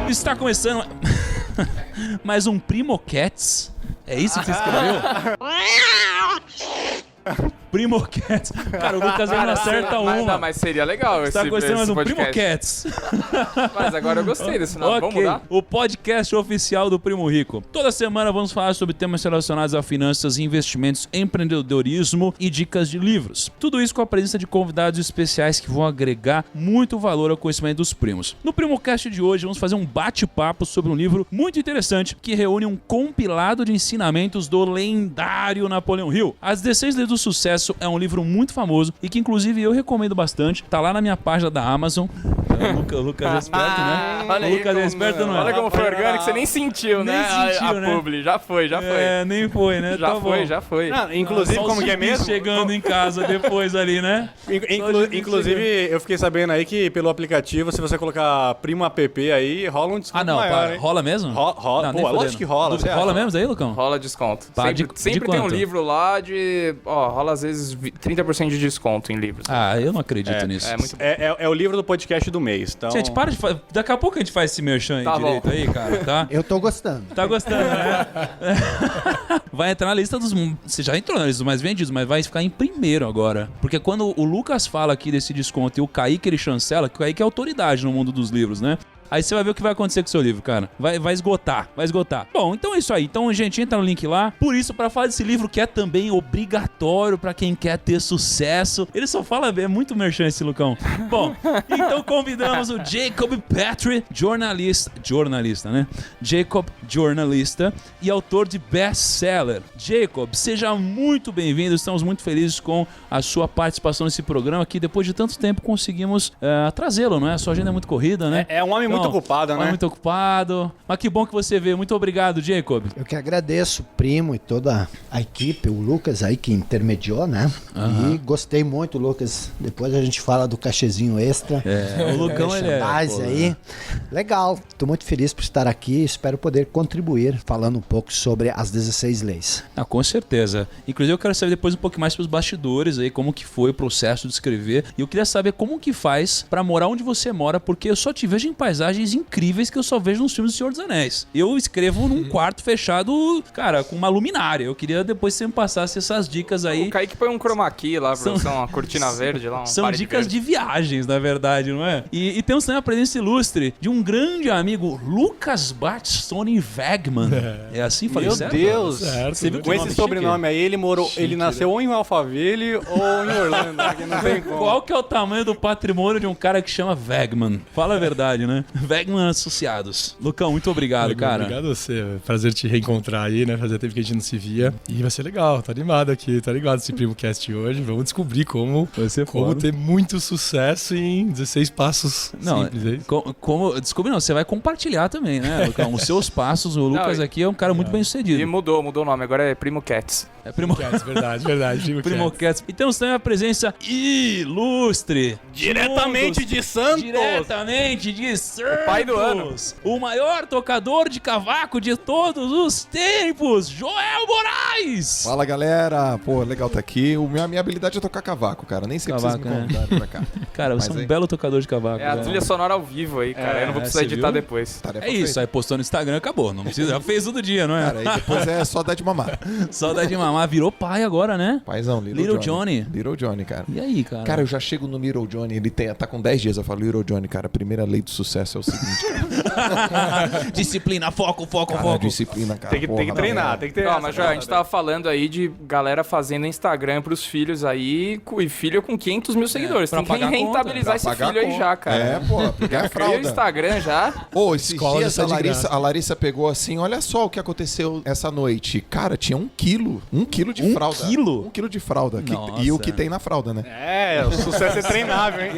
Está começando mais um Primo Cats. É isso que você escreveu? Primo Cats. Cara, o Lucas não acerta uma. Mas seria legal Está começando mais um Primo Cats. Mas agora eu gostei desse nome. Okay. Vamos mudar? O podcast oficial do Primo Rico. Toda semana vamos falar sobre temas relacionados a finanças, investimentos, empreendedorismo e dicas de livros. Tudo isso com a presença de convidados especiais que vão agregar muito valor ao conhecimento dos primos. No PrimoCast de hoje vamos fazer um bate-papo sobre um livro muito interessante que reúne um compilado de ensinamentos do lendário Napoleão Hill. As 16 Leis do Sucesso é um livro muito famoso e que inclusive eu recomendo bastante. Tá lá na minha página da Amazon. O Lucas é esperto, né? Olha o Lucas é esperto, não é? Olha como foi orgânico, você nem sentiu, Nem né? sentiu, a né? publi, já foi. É, nem foi, né? Já foi. Não, inclusive, Só como que é mesmo? Chegando em casa depois ali, né? Inclusive, eu fiquei sabendo aí que pelo aplicativo, se você colocar Primo App aí, rola um desconto maior, para. hein? Rola mesmo? Rola. Não, Pô, lógico que rola. Rola mesmo daí, Lucão? Rola desconto. Tá, Sempre de tem um quanto? livro lá de... Ó, rola às vezes 30% de desconto em livros. Ah, eu não acredito nisso. É muito bom. É o livro do podcast do mês. Então... Gente, para de fazer. Daqui a pouco a gente faz esse merchan aí Tá direito bom. aí, cara, tá? Eu tô gostando. Tá gostando, né? Vai entrar na lista dos... Você já entrou na lista dos mais vendidos, mas vai ficar em primeiro agora. Porque quando o Lucas fala aqui desse desconto e o Kaique ele chancela, que o Kaique é autoridade no mundo dos livros, né? Aí você vai ver o que vai acontecer com o seu livro, cara. Vai esgotar. Bom, então é isso aí. Então, gente, entra no link lá. Por isso, pra falar desse livro que é também obrigatório pra quem quer ter sucesso. Ele só fala... É muito merchan esse Lucão. Bom, então convidamos o Jacob Petrie, jornalista, né? Jacob, jornalista e autor de best-seller. Jacob, seja muito bem-vindo. Estamos muito felizes com a sua participação nesse programa que depois de tanto tempo conseguimos trazê-lo, não é? A sua agenda é muito corrida, né? É um homem muito ocupado, né? Muito ocupado. Mas que bom que você veio. Muito obrigado, Jacob. Eu que agradeço o Primo e toda a equipe, o Lucas aí que intermediou, né? E gostei muito, Lucas. Depois a gente fala do cachezinho extra. O Lucão, ele é... Aí. Legal. Tô muito feliz por estar aqui. Espero poder contribuir falando um pouco sobre as 16 leis. Ah, com certeza. Inclusive eu quero saber depois um pouco mais pros bastidores aí, como que foi o processo de escrever. E eu queria saber como que faz pra morar onde você mora, porque eu só te vejo em paisagens incríveis que eu só vejo nos filmes do Senhor dos Anéis. Eu escrevo num quarto fechado, cara, com uma luminária. Eu queria depois que você me passasse essas dicas aí. O Kaique põe um chroma key lá, uma cortina verde lá. São dicas de viagens, na verdade, não é? E temos também a presença ilustre de um grande amigo, Lucas Bartstone Wegman. É assim, falei Meu certo? Deus! Você viu que Com nome esse sobrenome aí, ele nasceu ou em Alphaville ou em Orlando, que não tem como. Qual que é o tamanho do patrimônio de um cara que chama Wegman? Fala a verdade, né? Wegman Associados. Lucão, muito obrigado, cara. Obrigado a você. Prazer te reencontrar aí, né? Fazia tempo que a gente não se via. E vai ser legal, tá animado aqui, tá ligado esse PrimoCast hoje. Vamos descobrir como ter muito sucesso em 16 passos simples aí. Desculpe, não, você vai compartilhar também, né, Lucão? Os seus passos, o Lucas aqui é um cara muito bem sucedido. E mudou o nome, agora é Primo Cats. É Primo Cats, verdade. Primo Cats. E temos também a presença ilustre. Diretamente de Santos! Diretamente de Santos! O pai do ano. O maior tocador de cavaco de todos os tempos, Joel Moraes! Fala, galera! Pô, legal tá aqui. A minha habilidade é tocar cavaco, cara. Nem sei que vocês me convidaram pra cá. Cara, você é um belo tocador de cavaco. É a trilha sonora ao vivo aí, cara. Eu não vou precisar editar depois. Tarefa É isso, feita. aí postou no Instagram, acabou. Não precisa, já fez todo dia, não é? Cara, aí depois é só dar de mamar. Só dar de mamar, virou pai agora, né? Paizão, Little Johnny. Little Johnny, cara. E aí, cara? Cara, eu já chego no Little Johnny, ele tá com 10 dias, eu falo, Little Johnny, cara, a primeira lei do sucesso é o seguinte, cara. Disciplina, foco. Disciplina, cara. Tem que treinar, tem que ter. Não, mas já, a gente tava falando aí de galera fazendo Instagram pros filhos aí, e filho com 500 mil seguidores. pra Tem que pagar a rentabilizar esse filho aí já, cara. É, pô, porque é Cria o fralda. Instagram já. Ô, esses Escola dias já tá de graça. a Larissa pegou assim, olha só o que aconteceu essa noite. Cara, tinha 1 quilo. 1 quilo de fralda. quilo? 1 quilo de fralda. Nossa. E o que tem na fralda, né? O sucesso é treinável, hein?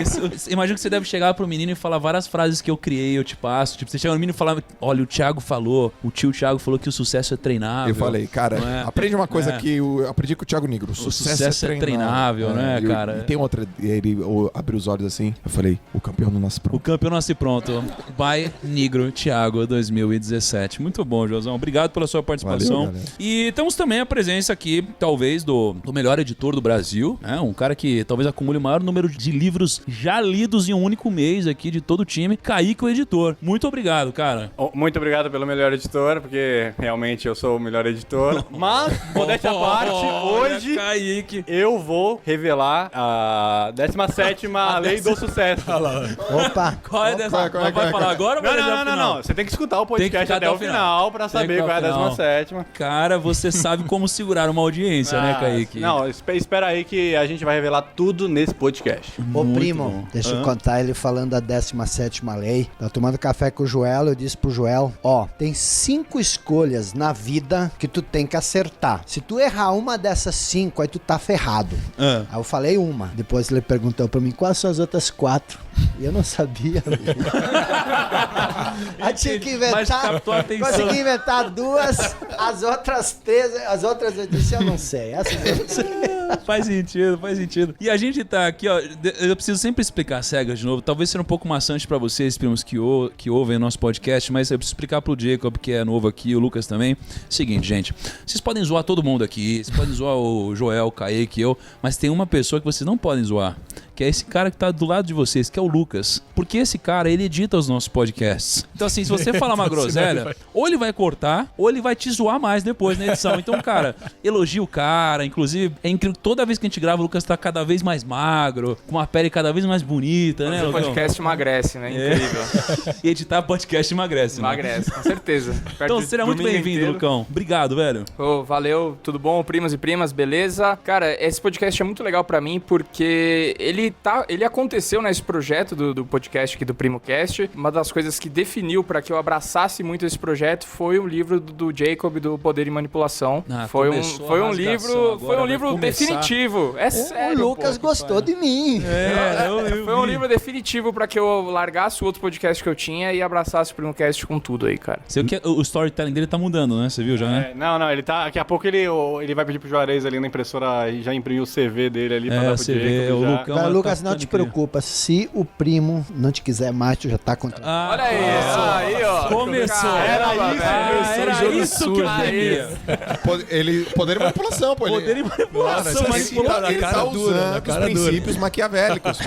Imagino que você deve chegar pro menino e falar várias frases que eu criei, eu te passo. Tipo, você chega no menino e fala, olha, o tio Thiago falou que o sucesso é treinável. Eu falei, cara, aprende uma coisa que eu aprendi com o Thiago Nigro. O sucesso é treinável, né, cara? E tem outra, ele abriu os olhos assim, eu falei, o campeão não nasce pronto. O campeão não nasce pronto. By Nigro Thiago 2017. Muito bom, Josão. Obrigado pela sua participação. Valeu, e temos também a presença aqui, talvez, do melhor editor do Brasil, né? Um cara que talvez acumule o maior número de livros já lidos em um único mês aqui de todo o time, Kaique, o editor. Muito obrigado, cara. Muito obrigado pelo melhor editor, porque realmente eu sou o melhor editor. Mas, modéstia à parte, hoje Kaique, eu vou revelar a 17ª lei do sucesso. Opa! qual é dessa? Vai falar agora ou vai deixar pro final? Não. Você tem que escutar o podcast até o final pra saber qual é a 17ª. Cara, você sabe como segurar uma audiência, né, Kaique? Não, espera aí que a gente vai revelar tudo nesse podcast. Ô, Muito primo, bom. deixa eu contar ele falando da 17ª lei. Tá tomando café com o Joel, eu disse pro Joel, tem 5 escolhas na vida que tu tem que acertar. Se tu errar uma dessas 5, aí tu tá ferrado. Aí eu falei uma. Depois ele perguntou pra mim, quais são as outras 4? E eu não sabia. Aí tinha que inventar. Mas captou a atenção. Consegui inventar 2, as outras 3, as outras eu disse, eu não sei. Essas eu não sei. Faz sentido. E a gente tá aqui, ó, eu preciso sempre explicar as regras de novo, talvez seja um pouco maçante pra vocês, primos que ouvem o nosso podcast, mas eu preciso explicar pro Jacob, que é novo aqui, o Lucas também. Seguinte, gente, vocês podem zoar todo mundo aqui, vocês podem zoar o Joel, o Kaique, eu, mas tem uma pessoa que vocês não podem zoar, que é esse cara que tá do lado de vocês, que é o Lucas. Porque esse cara, ele edita os nossos podcasts. Então assim, se você falar uma groselha, ou ele vai cortar, ou ele vai te zoar mais depois na edição. Então, cara, elogia o cara, inclusive, é incrível, toda vez que a gente grava, o Lucas tá cada vez mais magro, com uma pele cada vez mais bonita, né, O Lucão? podcast emagrece, né? Incrível. E editar podcast emagrece, né? Emagrece, com certeza. Então seja muito bem-vindo, Lucão. Obrigado, velho. Valeu, tudo bom, primos e primas, beleza? Cara, esse podcast é muito legal pra mim porque ele aconteceu nesse projeto do podcast aqui do PrimoCast. Uma das coisas que definiu pra que eu abraçasse muito esse projeto foi o livro do Jacob, do Poder e Manipulação. Foi um livro definitivo. É sério. O Lucas gostou de mim. Foi um livro definitivo pra que eu largasse o outro podcast que eu tinha e abraçasse o PrimoCast com tudo aí, cara. O storytelling dele tá mudando, né? Você viu já, né? Não, ele tá. Daqui a pouco ele vai pedir pro Juarez ali na impressora e já imprimir o CV dele ali pra dar pro Jacob. O Lucão. Agora, Lucas, não te preocupa. Se o primo não te quiser mais, tu já tá contratado. Olha aí, ó. Começou. Era isso que eu temia. Poder e manipulação, pô. Poder e manipulação. Ele tá usando os princípios maquiavélicos, pô.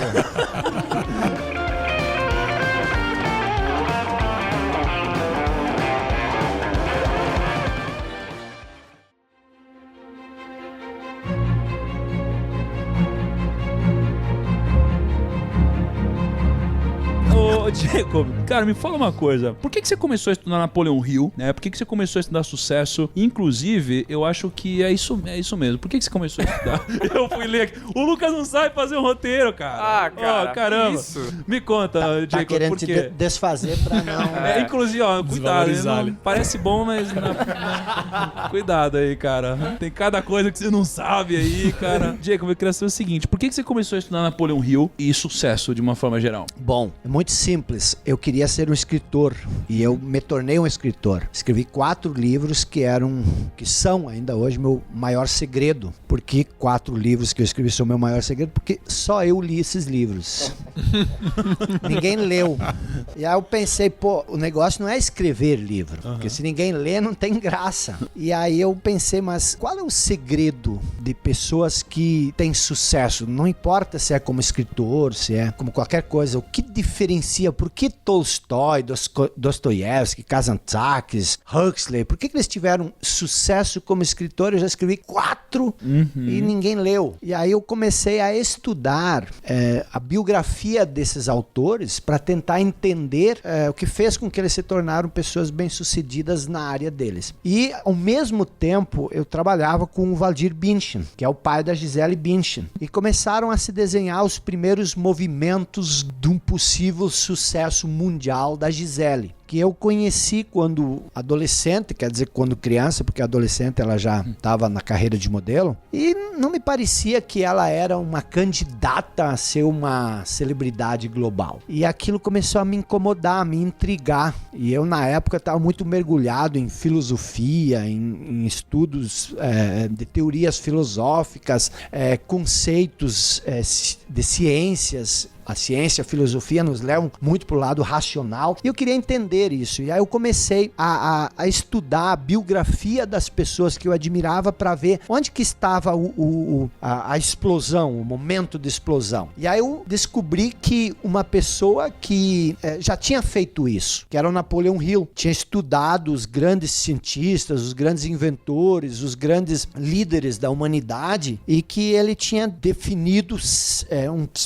Ô, Jacob, cara, me fala uma coisa. Por que você começou a estudar Napoleon Hill, né? Por que você começou a estudar sucesso? Inclusive, eu acho que é isso mesmo. Por que você começou a estudar? Eu fui ler aqui. O Lucas não sabe fazer um roteiro, cara. Cara, caramba. isso. Me conta, Jacob, Tá querendo por te quê? desfazer pra não... Inclusive, cuidado. Parece bom, mas... Cuidado aí, cara. Tem cada coisa que você não sabe aí, cara. Jacob, eu queria saber o seguinte. Por que você começou a estudar Napoleon Hill e sucesso de uma forma geral? Bom, é muito simples. Eu queria ser um escritor e eu me tornei um escritor. Escrevi 4 livros que são ainda hoje meu maior segredo. Por que 4 livros que eu escrevi são meu maior segredo? Porque só eu li esses livros. Ninguém leu. E aí eu pensei, o negócio não é escrever livro, porque se ninguém lê não tem graça. E aí eu pensei, mas qual é o segredo de pessoas que têm sucesso? Não importa se é como escritor, se é como qualquer coisa, o que diferencia, por que Tolstói, Dostoiévski, Kazantzakis, Huxley, por que eles tiveram sucesso como escritor? Eu já escrevi 4 e ninguém leu. E aí eu comecei a estudar a biografia desses autores para tentar entender o que fez com que eles se tornaram pessoas bem-sucedidas na área deles. E, ao mesmo tempo, eu trabalhava com o Valdir Bündchen, que é o pai da Gisele Bündchen. E começaram a se desenhar os primeiros movimentos de um possível sucesso sucesso mundial da Gisele, que eu conheci quando adolescente, quer dizer, quando criança, porque adolescente ela já estava na carreira de modelo, e não me parecia que ela era uma candidata a ser uma celebridade global. E aquilo começou a me incomodar, a me intrigar. E eu, na época, estava muito mergulhado em filosofia, em estudos de teorias filosóficas, conceitos de ciências. A ciência, a filosofia nos levam muito para o lado racional. E eu queria entender isso. E aí eu comecei a estudar a biografia das pessoas que eu admirava para ver onde que estava a explosão, o momento de explosão. E aí eu descobri que uma pessoa que já tinha feito isso, que era o Napoleon Hill, tinha estudado os grandes cientistas, os grandes inventores, os grandes líderes da humanidade, e que ele tinha definido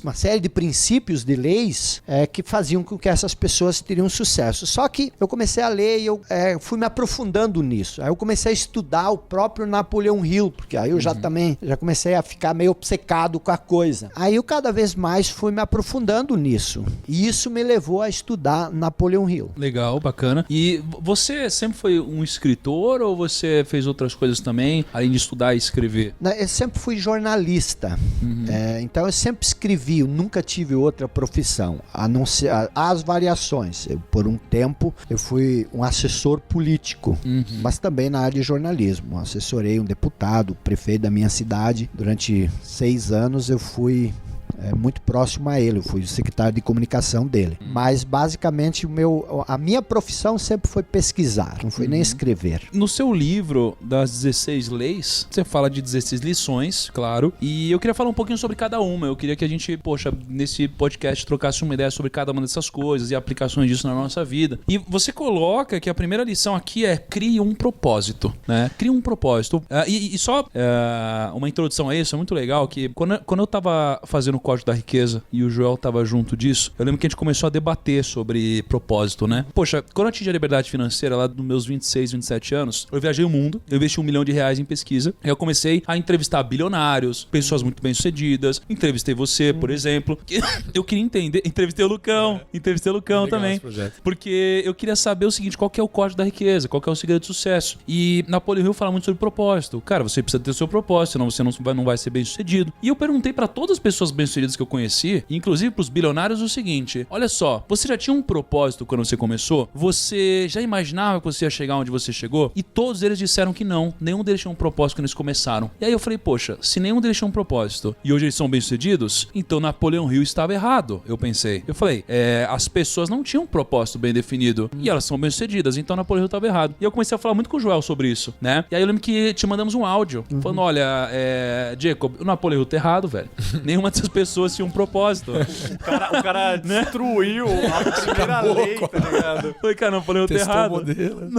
uma série de princípios, de leis que faziam com que essas pessoas teriam sucesso. Só que eu comecei a ler e eu fui me aprofundando nisso. Aí eu comecei a estudar o próprio Napoleon Hill, porque aí eu já comecei a ficar meio obcecado com a coisa. Aí eu cada vez mais fui me aprofundando nisso. E isso me levou a estudar Napoleon Hill. Legal, bacana. E você sempre foi um escritor ou você fez outras coisas também, além de estudar e escrever? Eu sempre fui jornalista. Então eu sempre escrevi, eu nunca tive outra profissão, a não ser as variações. Por um tempo eu fui um assessor político, mas também na área de jornalismo. Assessorei um deputado, prefeito da minha cidade. Durante 6 anos eu fui muito próximo a ele, eu fui o secretário de comunicação dele. Mas basicamente a minha profissão sempre foi pesquisar, não foi nem escrever. No seu livro das 16 leis, você fala de 16 lições, claro, e eu queria falar um pouquinho sobre cada uma. Eu queria que a gente, nesse podcast trocasse uma ideia sobre cada uma dessas coisas e aplicações disso na nossa vida. E você coloca que a primeira lição aqui é crie um propósito, né? Crie um propósito. E só uma introdução a isso, é muito legal que quando eu tava fazendo o Código da Riqueza e o Joel tava junto disso, eu lembro que a gente começou a debater sobre propósito, né? Poxa, quando eu atingi a liberdade financeira lá dos meus 26, 27 anos, eu viajei o mundo, eu investi R$1 milhão em pesquisa, aí eu comecei a entrevistar bilionários, pessoas muito bem-sucedidas, entrevistei você, por exemplo, eu queria entender, entrevistei o Lucão também, porque eu queria saber o seguinte, qual que é o Código da Riqueza, qual que é o segredo do sucesso. E Napoleon Hill fala muito sobre propósito. Cara, você precisa ter o seu propósito, senão você não vai ser bem-sucedido. E eu perguntei pra todas as pessoas bem-sucedidas que eu conheci, inclusive pros bilionários, o seguinte: olha só, você já tinha um propósito quando você começou? Você já imaginava que você ia chegar onde você chegou? E todos eles disseram que não, nenhum deles tinha um propósito quando eles começaram. E aí eu falei, poxa, se nenhum deles tinha um propósito e hoje eles são bem-sucedidos, então Napoleon Hill estava errado, eu pensei. Eu falei, as pessoas não tinham um propósito bem definido e elas são bem-sucedidas, então Napoleon Hill estava errado. E eu comecei a falar muito com o Joel sobre isso, né? E aí eu lembro que te mandamos um áudio falando, olha, Jacob, o Napoleon Hill tá errado, velho. Nenhuma dessas pessoas tinha um propósito. O cara destruiu a primeira lei, tá ligado? Falei, cara, Napoleon Hill tá errado. Modelo.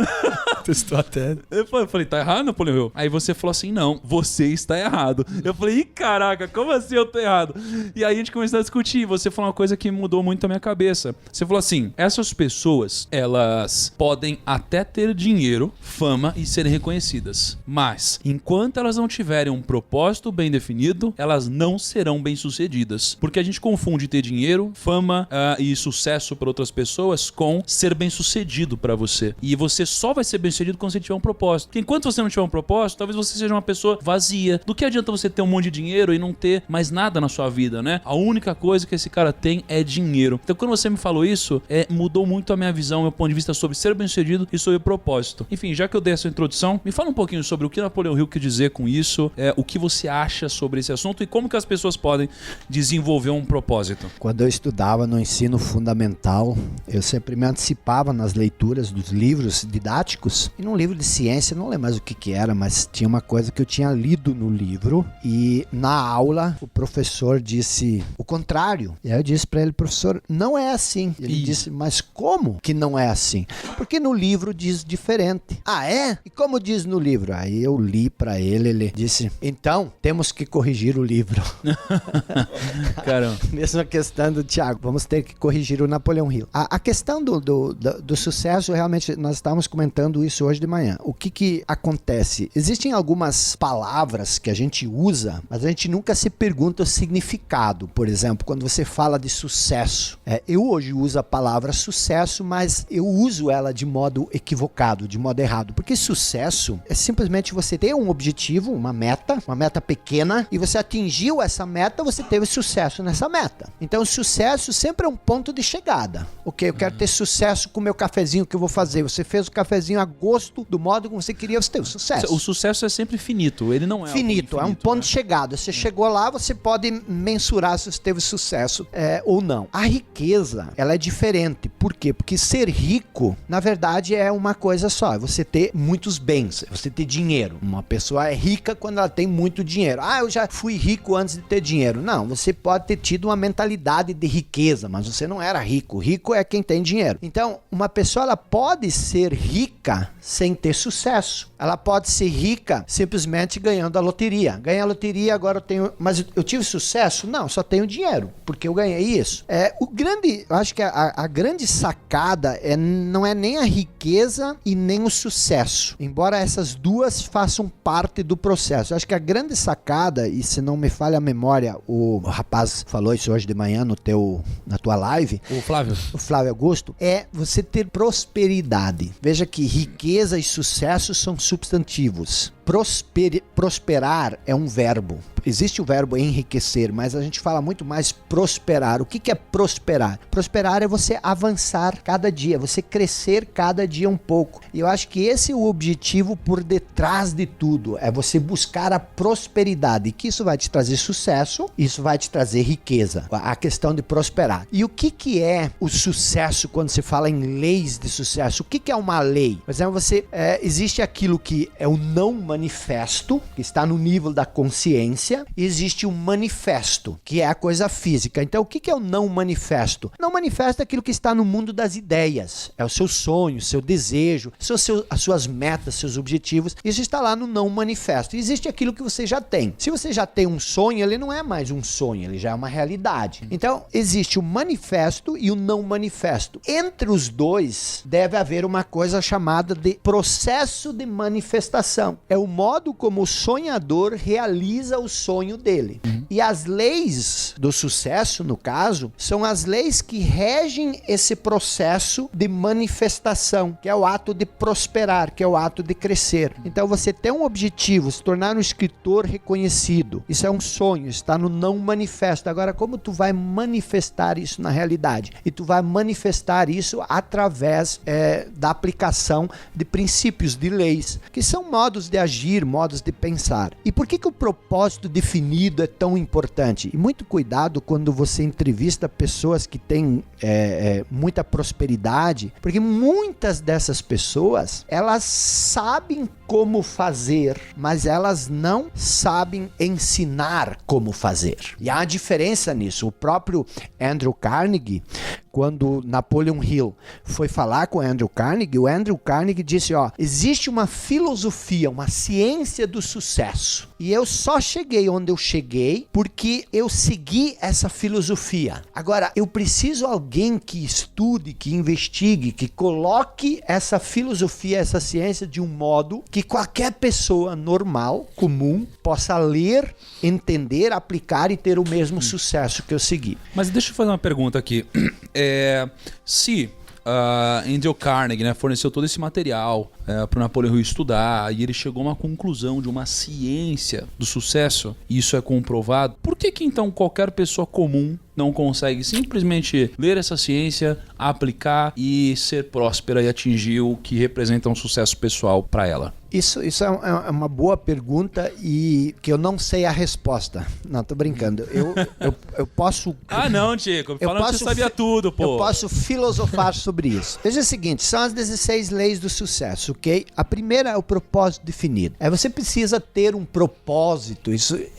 Testou a tese. Eu falei, tá errado, Napoleon Hill? Aí você falou assim, não, você está errado. Eu falei, ih, caraca, como assim eu tô errado? E aí a gente começou a discutir. Você falou uma coisa que mudou muito a minha cabeça. Você falou assim, essas pessoas, elas podem até ter dinheiro, fama e serem reconhecidas. Mas, enquanto elas não tiverem um propósito bem definido, elas não serão bem-sucedidas. Porque a gente confunde ter dinheiro, fama e sucesso para outras pessoas com ser bem-sucedido para você. E você só vai ser bem-sucedido quando você tiver um propósito. Porque enquanto você não tiver um propósito, talvez você seja uma pessoa vazia. Do que adianta você ter um monte de dinheiro e não ter mais nada na sua vida, né? A única coisa que esse cara tem é dinheiro. Então quando você me falou isso, mudou muito a minha visão, meu ponto de vista sobre ser bem-sucedido e sobre propósito. Enfim, já que eu dei essa introdução, me fala um pouquinho sobre o que Napoleon Hill quer dizer com isso, o que você acha sobre esse assunto e como que as pessoas podem desenvolver um propósito. Quando eu estudava no ensino fundamental, eu sempre me antecipava nas leituras dos livros didáticos. E num livro de ciência, não lembro mais o que era, mas tinha uma coisa que eu tinha lido no livro e na aula o professor disse o contrário. E aí eu disse para ele, professor, não é assim. Ele disse, mas como que não é assim? Porque no livro diz diferente. Ah, é? E como diz no livro? Aí eu li para ele, ele disse, então temos que corrigir o livro. Caramba. Mesma questão do Thiago, vamos ter que corrigir o Napoleão Hill. A questão do sucesso, realmente, nós estávamos comentando isso hoje de manhã. O que acontece? Existem algumas palavras que a gente usa, mas a gente nunca se pergunta o significado. Por exemplo, quando você fala de sucesso. Eu hoje uso a palavra sucesso, mas eu uso ela de modo equivocado, de modo errado. Porque sucesso é simplesmente você ter um objetivo, uma meta pequena, e você atingiu essa meta, você teve sucesso nessa meta. Então, sucesso sempre é um ponto de chegada. Ok, eu quero ter sucesso com o meu cafezinho que eu vou fazer. Você fez o cafezinho a gosto, do modo como você queria, você teve sucesso. O sucesso é sempre finito, ele não é finito, é um ponto de chegada. Você chegou lá, você pode mensurar se você teve sucesso ou não. A riqueza, ela é diferente. Por quê? Porque ser rico, na verdade, é uma coisa só. É você ter muitos bens, é você ter dinheiro. Uma pessoa é rica quando ela tem muito dinheiro. Eu já fui rico antes de ter dinheiro. Não, você pode ter tido uma mentalidade de riqueza, mas você não era rico. Rico é quem tem dinheiro. Então, uma pessoa, ela pode ser rica sem ter sucesso. Ela pode ser rica simplesmente ganhando a loteria. Ganhei a loteria, agora eu tenho... Mas eu tive sucesso? Não, só tenho dinheiro, porque eu ganhei isso. Eu acho que a grande sacada não é nem a riqueza e nem o sucesso. Embora essas duas façam parte do processo. Eu acho que a grande sacada, e se não me falha a memória, o rapaz falou isso hoje de manhã na tua live. O Flávio Augusto, é você ter prosperidade. Veja que riqueza e sucesso são substantivos. Prosperar é um verbo. Existe o verbo enriquecer, mas a gente fala muito mais prosperar. O que é prosperar? Prosperar é você avançar cada dia, você crescer cada dia um pouco. E eu acho que esse é o objetivo por detrás de tudo, é você buscar a prosperidade, e que isso vai te trazer sucesso, isso vai te trazer riqueza. A questão de prosperar. E o que é o sucesso quando se fala em leis de sucesso? O que é uma lei? Por exemplo, existe aquilo que é o não manifesto, que está no nível da consciência, e existe um manifesto, que é a coisa física. Então, o que é o não manifesto? Não manifesto é aquilo que está no mundo das ideias. É o seu sonho, seu desejo, as suas metas, seus objetivos. Isso está lá no não manifesto. E existe aquilo que você já tem. Se você já tem um sonho, ele não é mais um sonho, ele já é uma realidade. Então, existe o manifesto e o não manifesto. Entre os dois, deve haver uma coisa chamada de processo de manifestação. É o modo como o sonhador realiza o sonho dele. E as leis do sucesso, no caso, são as leis que regem esse processo de manifestação, que é o ato de prosperar, que é o ato de crescer. Então, você tem um objetivo, se tornar um escritor reconhecido. Isso é um sonho, está no não manifesto. Agora, como tu vai manifestar isso na realidade? E tu vai manifestar isso através da aplicação de princípios, de leis, que são modos de agir, modos de pensar. E por que o propósito definido é tão importante? E muito cuidado quando você entrevista pessoas que têm muita prosperidade, porque muitas dessas pessoas, elas sabem como fazer, mas elas não sabem ensinar como fazer. E há uma diferença nisso. O próprio Andrew Carnegie, quando Napoleon Hill foi falar com o Andrew Carnegie disse, existe uma filosofia, uma ciência do sucesso. E eu só cheguei onde eu cheguei porque eu segui essa filosofia. Agora, eu preciso de alguém que estude, que investigue, que coloque essa filosofia, essa ciência de um modo que qualquer pessoa normal, comum, possa ler, entender, aplicar e ter o mesmo sucesso que eu segui. Mas deixa eu fazer uma pergunta aqui. Se Andrew Carnegie, né, forneceu todo esse material para o Napoleão Hill estudar, e ele chegou a uma conclusão de uma ciência do sucesso, e isso é comprovado, por que então qualquer pessoa comum não consegue simplesmente ler essa ciência, aplicar e ser próspera e atingir o que representa um sucesso pessoal para ela? Isso é uma boa pergunta e que eu não sei a resposta. Não, tô brincando. Eu posso... não, Tico. Falando que você sabia tudo, pô. Eu posso filosofar sobre isso. Veja o seguinte, são as 16 leis do sucesso, ok? A primeira é o propósito definido. Você precisa ter um propósito.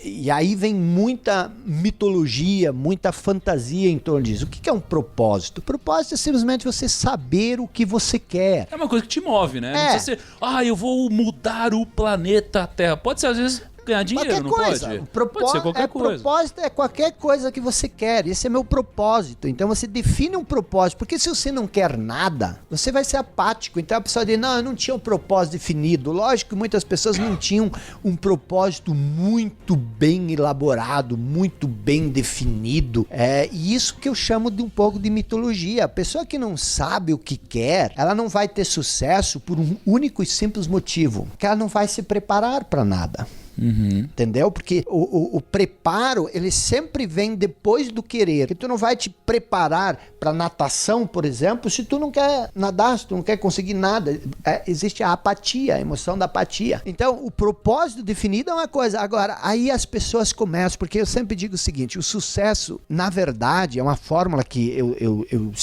E aí vem muita mitologia, muita fantasia em torno disso. O que é um propósito? O propósito é simplesmente você saber o que você quer. É uma coisa que te move, né? Não precisa ser, eu vou mudar o planeta Terra. Pode ser, às vezes, ganhar dinheiro, qualquer não coisa. pode? Pode ser qualquer coisa. Propósito é qualquer coisa que você quer. Esse é meu propósito. Então você define um propósito. Porque se você não quer nada, você vai ser apático. Então a pessoa diz, não, eu não tinha um propósito definido. Lógico que muitas pessoas não tinham um propósito muito bem elaborado, muito bem definido. E isso que eu chamo de um pouco de mitologia. A pessoa que não sabe o que quer, ela não vai ter sucesso por um único e simples motivo, que ela não vai se preparar para nada. Entendeu? Porque o preparo, ele sempre vem depois do querer. Porque tu não vai te preparar para natação, por exemplo, se tu não quer nadar, se tu não quer conseguir nada. Existe a apatia, a emoção da apatia. Então, o propósito definido é uma coisa. Agora, aí as pessoas começam, porque eu sempre digo o seguinte, o sucesso, na verdade, é uma fórmula que eu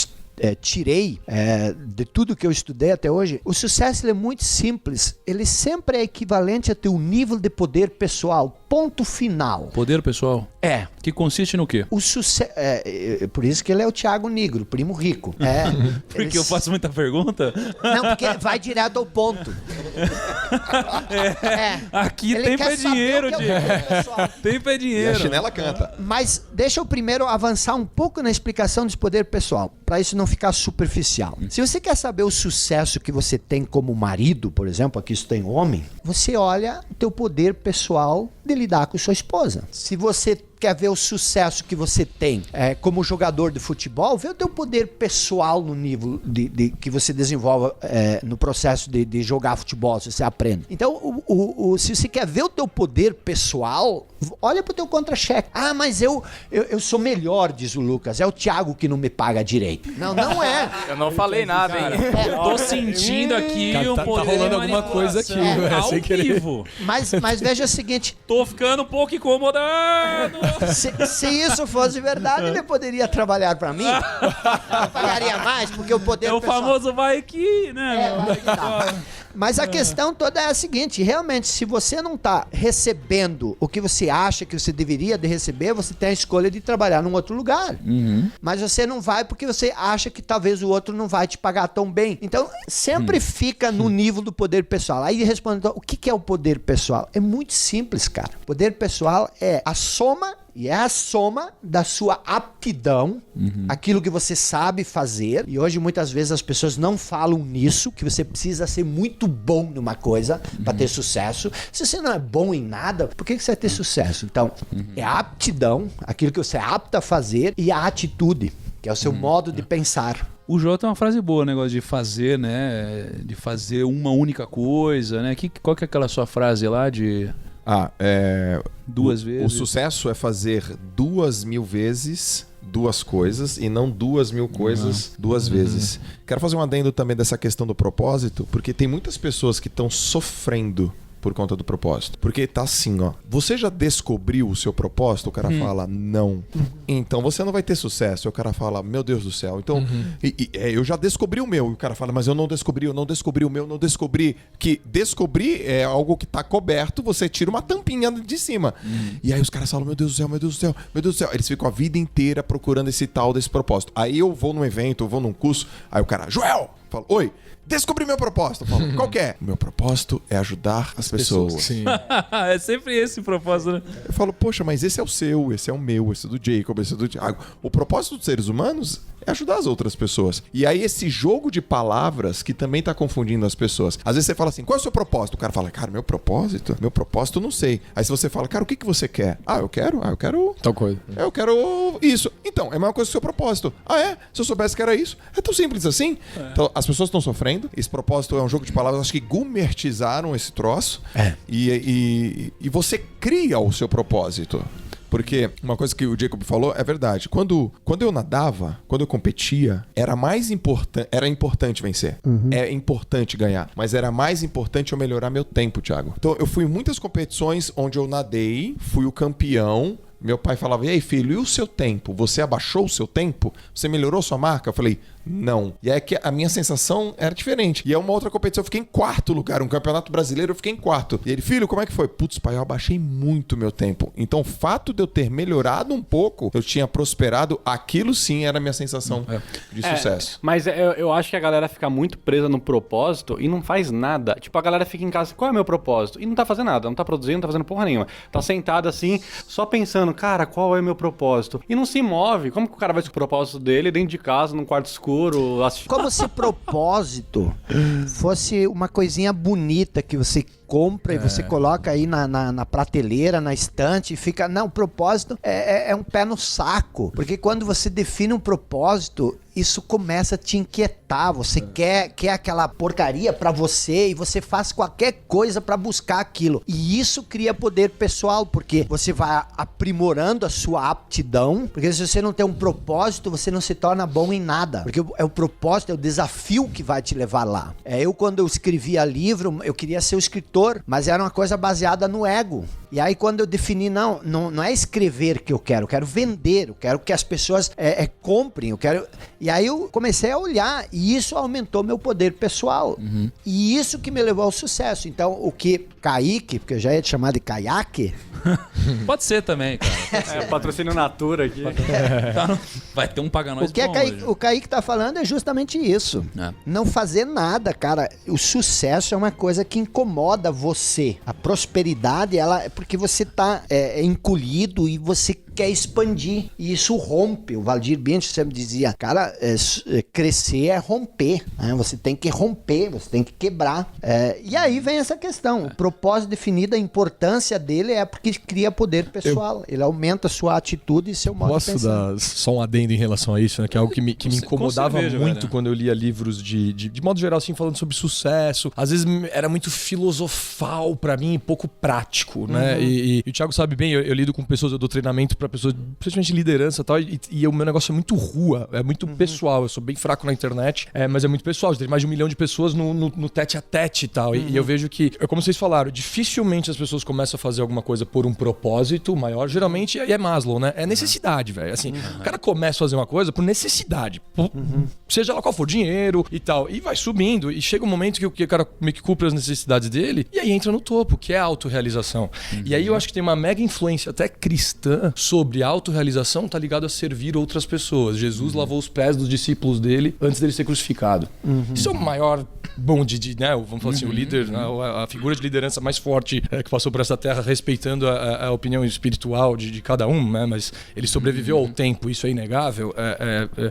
tirei de tudo que eu estudei até hoje. O sucesso ele é muito simples. Ele sempre é equivalente a teu nível de poder pessoal. Ponto final. Poder pessoal? É. Que consiste no quê? O sucesso. Por isso que ele é o Thiago Negro, primo rico. Porque eu faço muita pergunta? Não, porque vai direto ao ponto. Aqui ele tempo é dinheiro, Diego. Tempo é E dinheiro. a chinela canta. Mas deixa eu primeiro avançar um pouco na explicação desse poder pessoal, para isso não ficar superficial. Se você quer saber o sucesso que você tem como marido, por exemplo, aqui isso tem homem, você olha o teu poder pessoal de lidar com sua esposa. Se você quer ver o sucesso que você tem como jogador de futebol, vê o teu poder pessoal no nível que você desenvolve no processo de jogar futebol, se você aprende. Então, se você quer ver o teu poder pessoal, olha pro teu contra-cheque. Ah, mas eu sou melhor, diz o Lucas. É o Thiago que não me paga direito. Não é. Eu não falei nada, hein? Tô sentindo aqui um tá poder rolando de alguma coisa aqui, manipulação sem ao querer. vivo. Mas veja o seguinte, Tô ficando um pouco incomodado. se isso fosse verdade, ele poderia trabalhar para mim. Eu pagaria mais, porque o poder É o pessoal... famoso vai aqui, né? vai que dá. Mas a questão toda é a seguinte, realmente, se você não está recebendo o que você acha que você deveria de receber, você tem a escolha de trabalhar num outro lugar. Mas você não vai porque você acha que talvez o outro não vai te pagar tão bem. Então, sempre fica no nível do poder pessoal. Aí responde, então, o que é o poder pessoal? É muito simples, cara. Poder pessoal é a soma da sua aptidão, aquilo que você sabe fazer. E hoje muitas vezes as pessoas não falam nisso, que você precisa ser muito bom numa coisa para ter sucesso. Se você não é bom em nada, por que você vai ter sucesso? Então, é a aptidão, aquilo que você é apto a fazer, e a atitude, que é o seu modo de pensar. O Jô tem uma frase boa, o negócio de fazer, né? De fazer uma única coisa, né? Qual que é aquela sua frase lá de... duas vezes. O sucesso é fazer 2.000 vezes duas coisas e não 2.000 coisas duas vezes. Quero fazer um adendo também dessa questão do propósito, porque tem muitas pessoas que estão sofrendo por conta do propósito. Porque tá assim, ó. Você já descobriu o seu propósito? O cara fala, não. Então você não vai ter sucesso. O cara fala, meu Deus do céu. Então, eu já descobri o meu. E o cara fala, mas eu não descobri o meu, não descobri. Que descobrir é algo que tá coberto, você tira uma tampinha de cima. E aí os caras falam, meu Deus do céu, meu Deus do céu, meu Deus do céu. Eles ficam a vida inteira procurando esse tal desse propósito. Aí eu vou num evento, eu vou num curso, aí o cara, Joel, fala, oi, descobri meu propósito. Eu falo, qual que é? O meu propósito é ajudar as pessoas. Sim. É sempre esse o propósito, né? Eu falo, poxa, mas esse é o seu, esse é o meu, esse é do Jacob, esse é do Thiago. O propósito dos seres humanos é ajudar as outras pessoas. E aí esse jogo de palavras que também tá confundindo as pessoas. Às vezes você fala assim, qual é o seu propósito? O cara fala, cara, meu propósito? Meu propósito não sei. Aí se você fala, cara, o que você quer? Eu quero Tal coisa. Eu quero isso. Então, é a mesma coisa que o seu propósito. É? Se eu soubesse que era isso. É tão simples assim. Então, as pessoas estão sofrendo. Esse propósito é um jogo de palavras. Acho que gumertizaram esse troço. E você cria o seu propósito. Porque uma coisa que o Jacob falou é verdade. Quando eu nadava, quando eu competia, era importante vencer. É importante ganhar. Mas era mais importante eu melhorar meu tempo, Thiago. Então eu fui em muitas competições onde eu nadei, fui o campeão, Meu pai falava, e aí filho, e o seu tempo? Você abaixou o seu tempo? Você melhorou sua marca? Eu falei, não. E aí que a minha sensação era diferente. E é uma outra competição, eu fiquei em 4º lugar. Um campeonato brasileiro, eu fiquei em 4º. E ele, filho, como é que foi? Putz, pai, eu abaixei muito meu tempo. Então o fato de eu ter melhorado um pouco, eu tinha prosperado, aquilo sim era a minha sensação de sucesso. Mas eu acho que a galera fica muito presa no propósito e não faz nada. Tipo, a galera fica em casa, qual é o meu propósito? E não tá fazendo nada, não tá produzindo, não tá fazendo porra nenhuma. Tá sentado assim, só pensando, cara, qual é o meu propósito? E não se move. Como que o cara vai ter o propósito dele dentro de casa, num quarto escuro? Como se propósito fosse uma coisinha bonita que você compra e você coloca aí na prateleira, na estante e fica... Não, o propósito é um pé no saco. Porque quando você define um propósito, isso começa a te inquietar. Você quer aquela porcaria pra você e você faz qualquer coisa pra buscar aquilo. E isso cria poder pessoal, porque você vai aprimorando a sua aptidão. Porque se você não tem um propósito, você não se torna bom em nada. Porque é o propósito, é o desafio que vai te levar lá. Quando eu escrevia livro, eu queria ser o escritor, mas era uma coisa baseada no ego. E aí quando eu defini, não é escrever que eu quero vender, eu quero que as pessoas comprem, E aí eu comecei a olhar e isso aumentou meu poder pessoal. E isso que me levou ao sucesso. Então o que Kaique, porque eu já ia te chamar de Caiaque... Pode ser também, cara. Patrocínio Natura aqui. Vai ter um paga-nós O que o Kaique tá falando é justamente isso. Não fazer nada, cara. O sucesso é uma coisa que incomoda você. A prosperidade, ela é porque você tá encolhido e você quer expandir. E isso rompe. O Valdir Bint sempre dizia, cara, crescer é romper. Né? Você tem que romper, você tem que quebrar. E aí vem essa questão. O propósito definido, a importância dele é porque cria poder pessoal. Ele aumenta a sua atitude e seu modo de pensar. Posso dar só um adendo em relação a isso, né? Que é algo que me incomodava muito quando eu lia livros de modo geral, assim, falando sobre sucesso. Às vezes era muito filosofal pra mim e pouco prático, né? E o Thiago sabe bem, eu lido com pessoas, eu dou treinamento pra pessoas, principalmente liderança e tal, e o meu negócio é muito rua, é muito pessoal. Eu sou bem fraco na internet, mas é muito pessoal. Tem mais de 1 milhão de pessoas no tete a tete e tal. E eu vejo que, como vocês falaram, dificilmente as pessoas começam a fazer alguma coisa por um propósito maior. Geralmente é Maslow, né? É necessidade, velho. Assim, o cara começa a fazer uma coisa por necessidade. Seja lá qual for, dinheiro e tal. E vai subindo. E chega um momento que o cara meio que cumpre as necessidades dele. E aí entra no topo, que é a autorrealização. E aí eu acho que tem uma mega influência até cristã sobre a autorrealização, tá ligado a servir outras pessoas. Jesus lavou os pés dos discípulos dele antes dele ser crucificado. Isso é o maior bonde né? Vamos falar assim, o líder, né? A figura de liderança mais forte que passou por essa terra, respeitando a opinião espiritual de cada um, né? Mas ele sobreviveu ao tempo, isso é inegável,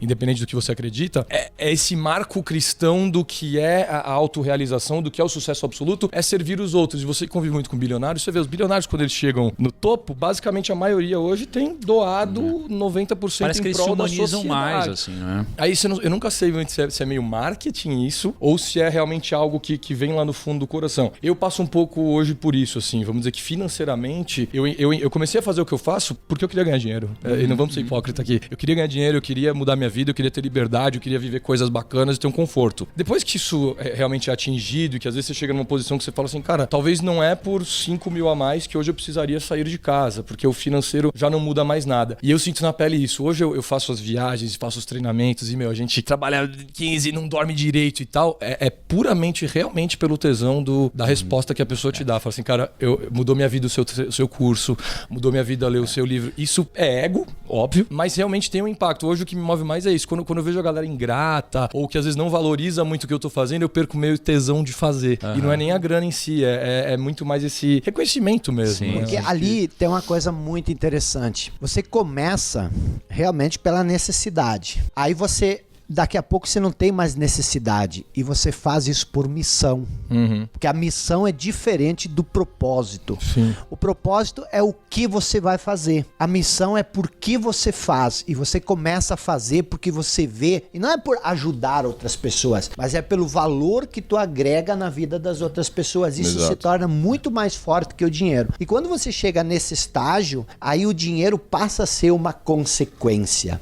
independente do que você acredita. É esse marco cristão do que é a autorrealização, do que é o sucesso absoluto, é servir os outros. E você convive muito com bilionários, você vê os bilionários quando eles chegam no topo, basicamente a maioria hoje tem doado 90% Parece que em prol da sociedade. Eles se humanizam mais, assim, né? Aí eu nunca sei se é meio marketing isso, ou se é realmente algo que vem lá no fundo do coração. Eu passo um pouco hoje por isso, assim, vamos dizer que financeiramente, eu comecei a fazer o que eu faço porque eu queria ganhar dinheiro. E não vamos ser hipócrita aqui. Eu queria ganhar dinheiro, eu queria mudar minha vida, eu queria ter liberdade, eu queria viver coisas bacanas e ter um conforto. Depois que isso realmente é atingido e que às vezes você chega numa posição que você fala assim, cara, talvez não é por 5 mil a mais que hoje eu precisaria sair de casa, porque o financeiro já não muda mais nada. E eu sinto na pele isso. Hoje eu faço as viagens, faço os treinamentos e, a gente trabalha 15 e não dorme direito e tal. É puramente, realmente pelo tesão da resposta que a pessoa te dá. Fala assim, cara, mudou minha vida o seu curso, mudou minha vida ler o seu livro. Isso é ego, óbvio, mas realmente tem um impacto. Hoje o que me move mais é isso. Quando eu vejo a galera ingrata ou que às vezes não valoriza muito o que eu tô fazendo, eu perco meio tesão de fazer. E não é nem a grana em si, é muito mais esse reconhecimento mesmo. Sim, né? Porque ali tem uma coisa muito interessante. Você começa realmente pela necessidade. Aí daqui a pouco você não tem mais necessidade e você faz isso por missão. Porque a missão é diferente do propósito. Sim. O propósito é o que você vai fazer. A missão é por que você faz. E você começa a fazer porque você vê. E não é por ajudar outras pessoas, mas é pelo valor que tu agrega na vida das outras pessoas. Isso se torna muito mais forte que o dinheiro. E quando você chega nesse estágio, aí o dinheiro passa a ser uma consequência.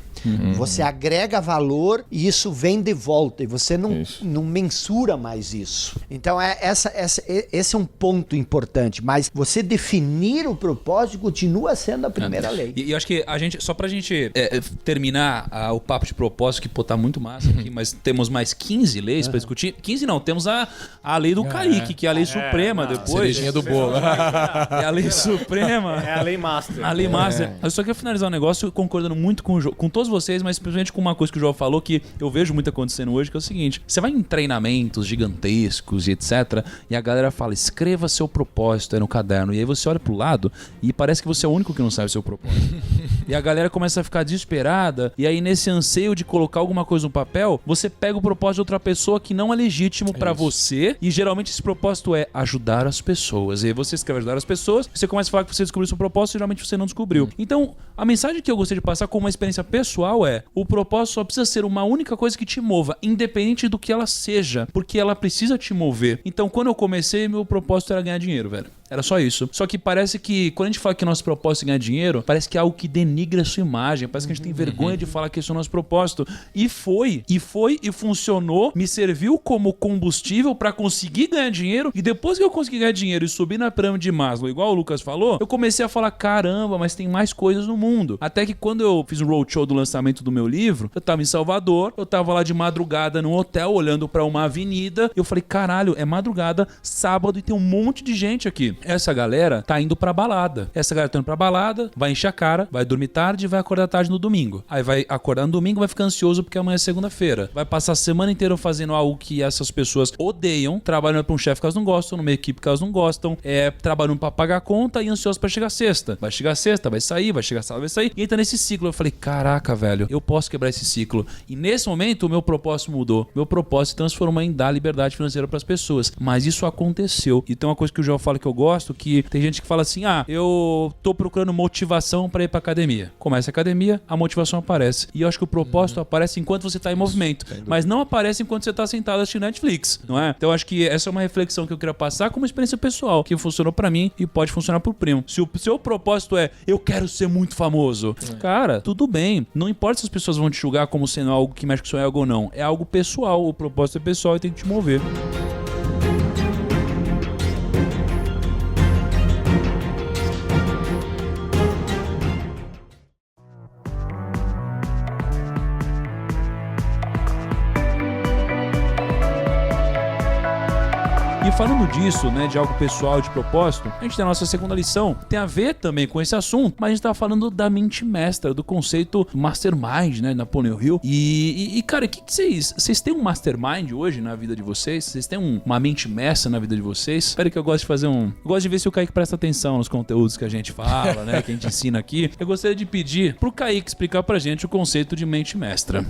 Você agrega valor e isso vem de volta. E você não mensura mais isso. Então, esse é um ponto importante. Mas você definir o propósito continua sendo a primeira lei. E eu acho que a gente, só pra gente terminar o papo de propósito, que tá muito massa aqui, mas temos mais 15 leis pra discutir. 15 não, temos a lei do Kaique, que é a lei suprema depois. Cerejinha do bolo. É a lei suprema. É a lei master. A lei master. Eu só queria finalizar um negócio concordando muito com todos vocês, mas principalmente com uma coisa que o João falou que eu vejo muito acontecendo hoje, que é o seguinte: você vai em treinamentos gigantescos e etc, e a galera fala, escreva seu propósito aí no caderno, e aí você olha pro lado e parece que você é o único que não sabe o seu propósito. E a galera começa a ficar desesperada, e aí nesse anseio de colocar alguma coisa no papel, você pega o propósito de outra pessoa que não é legítimo pra você, e geralmente esse propósito é ajudar as pessoas. E aí você escreve ajudar as pessoas, você começa a falar que você descobriu seu propósito e geralmente você não descobriu. Então, a mensagem que eu gostaria de passar como uma experiência pessoal é: o propósito só precisa ser uma única coisa que te mova, independente do que ela seja, porque ela precisa te mover. Então, quando eu comecei, meu propósito era ganhar dinheiro, velho. Era só isso. Só que parece que, quando a gente fala que nosso propósito é ganhar dinheiro, parece que é algo que denigra a sua imagem. Parece que a gente tem vergonha de falar que esse é o nosso propósito. E funcionou, me serviu como combustível pra conseguir ganhar dinheiro. E depois que eu consegui ganhar dinheiro e subir na pirâmide de Maslow, igual o Lucas falou, eu comecei a falar, caramba, mas tem mais coisas no mundo. Até que quando eu fiz o roadshow do lançamento do meu livro, eu tava em Salvador, eu tava lá de madrugada num hotel, olhando pra uma avenida, e eu falei, caralho, é madrugada, sábado, e tem um monte de gente aqui. Essa galera tá indo pra balada. Essa galera tá indo pra balada, vai encher a cara, vai dormir tarde e vai acordar tarde no domingo. Aí vai acordar no domingo, vai ficar ansioso porque amanhã é segunda-feira. Vai passar a semana inteira fazendo algo que essas pessoas odeiam, trabalhando pra um chefe que elas não gostam, numa equipe que elas não gostam, trabalhando pra pagar a conta e ansioso pra chegar sexta. Vai chegar sexta, vai sair, vai chegar sábado, vai sair. E entra nesse ciclo. Eu falei, caraca, velho, eu posso quebrar esse ciclo. E nesse momento, o meu propósito mudou. Meu propósito se transformou em dar liberdade financeira pras pessoas. Mas isso aconteceu. E tem uma coisa que o João fala que eu gosto, que tem gente que fala assim, eu tô procurando motivação pra ir pra academia. Começa a academia, a motivação aparece. E eu acho que o propósito aparece enquanto você tá em movimento, mas não aparece enquanto você tá sentado assistindo Netflix, não é? Então eu acho que essa é uma reflexão que eu queria passar como experiência pessoal, que funcionou pra mim e pode funcionar pro primo. Se o seu propósito é, eu quero ser muito famoso, cara, tudo bem. Não importa se as pessoas vão te julgar como sendo algo que mexe com o seu ego ou não. É algo pessoal, o propósito é pessoal e tem que te mover. E falando disso, né, de algo pessoal, de propósito, a gente tem a nossa segunda lição, tem a ver também com esse assunto, mas a gente tá falando da mente mestra, do conceito mastermind, né, Napoleon Hill. E cara, o que vocês têm um mastermind hoje na vida de vocês? Vocês têm uma mente mestra na vida de vocês? Espera que eu gosto de fazer eu gosto de ver se o Kaique presta atenção nos conteúdos que a gente fala, né, que a gente ensina aqui. Eu gostaria de pedir pro Kaique explicar pra gente o conceito de mente mestra.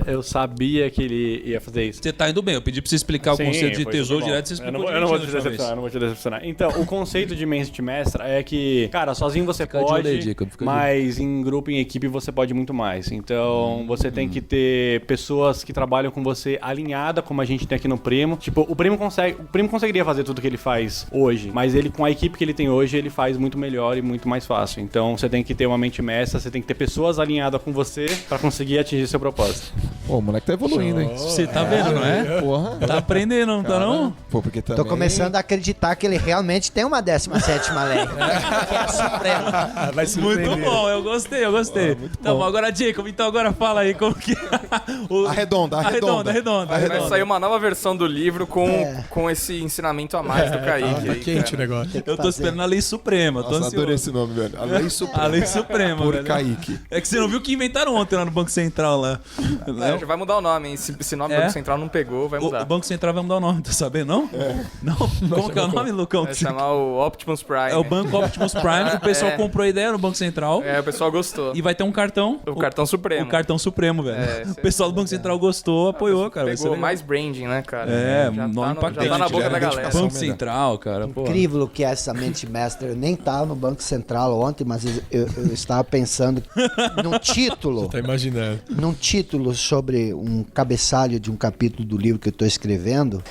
Eu sabia que ele ia fazer isso. Você tá indo bem, eu pedi pra você explicar o conceito de tesouro direto. Eu não vou te decepcionar. Então, o conceito de mente mestra é que, cara, sozinho você pode, mas em grupo, em equipe, você pode muito mais. Então, você tem que ter pessoas que trabalham com você alinhada, como a gente tem aqui no Primo. Tipo, o Primo conseguiria fazer tudo que ele faz hoje, mas ele, com a equipe que ele tem hoje, ele faz muito melhor e muito mais fácil. Então, você tem que ter uma mente mestra, você tem que ter pessoas alinhadas com você pra conseguir atingir seu propósito. Pô, o moleque tá evoluindo, hein? Você tá vendo, não é? Porra. Tá aprendendo, não tá não? Pô, porque também... Tô começando a acreditar que ele realmente tem uma 17ª lei. Que é a suprema. Vai Muito bom, eu gostei. Tá bom, agora Jacob, então agora fala aí como que... Arredonda. Vai sair uma nova versão do livro com esse ensinamento a mais do Kaique. Tá quente o negócio. Eu tô esperando a lei suprema. Nossa, adorei esse nome, velho. A lei suprema. A lei suprema, por velho. Kaique. É que você não viu que inventaram ontem lá no Banco Central lá. Já vai mudar o nome, hein? Se o nome do Banco Central não pegou, vai mudar. O Banco Central vai mudar o nome, tá sabendo, não? Não? Como que é o nome, Lucão? Vai chamar o Optimus Prime. É o Banco Optimus Prime. O pessoal comprou a ideia no Banco Central. O pessoal gostou. E vai ter um cartão. O cartão supremo. O cartão supremo, velho. O pessoal do Banco Central gostou, apoiou, cara. Pegou mais branding, né, cara? Nome impactante. Já tá na boca da galera. Banco Central, cara. Incrível o que é essa mente mestra. Eu nem estava no Banco Central ontem, mas eu estava pensando num título. Tá imaginando. Num título sobre um cabeçalho de um capítulo do livro que eu estou escrevendo.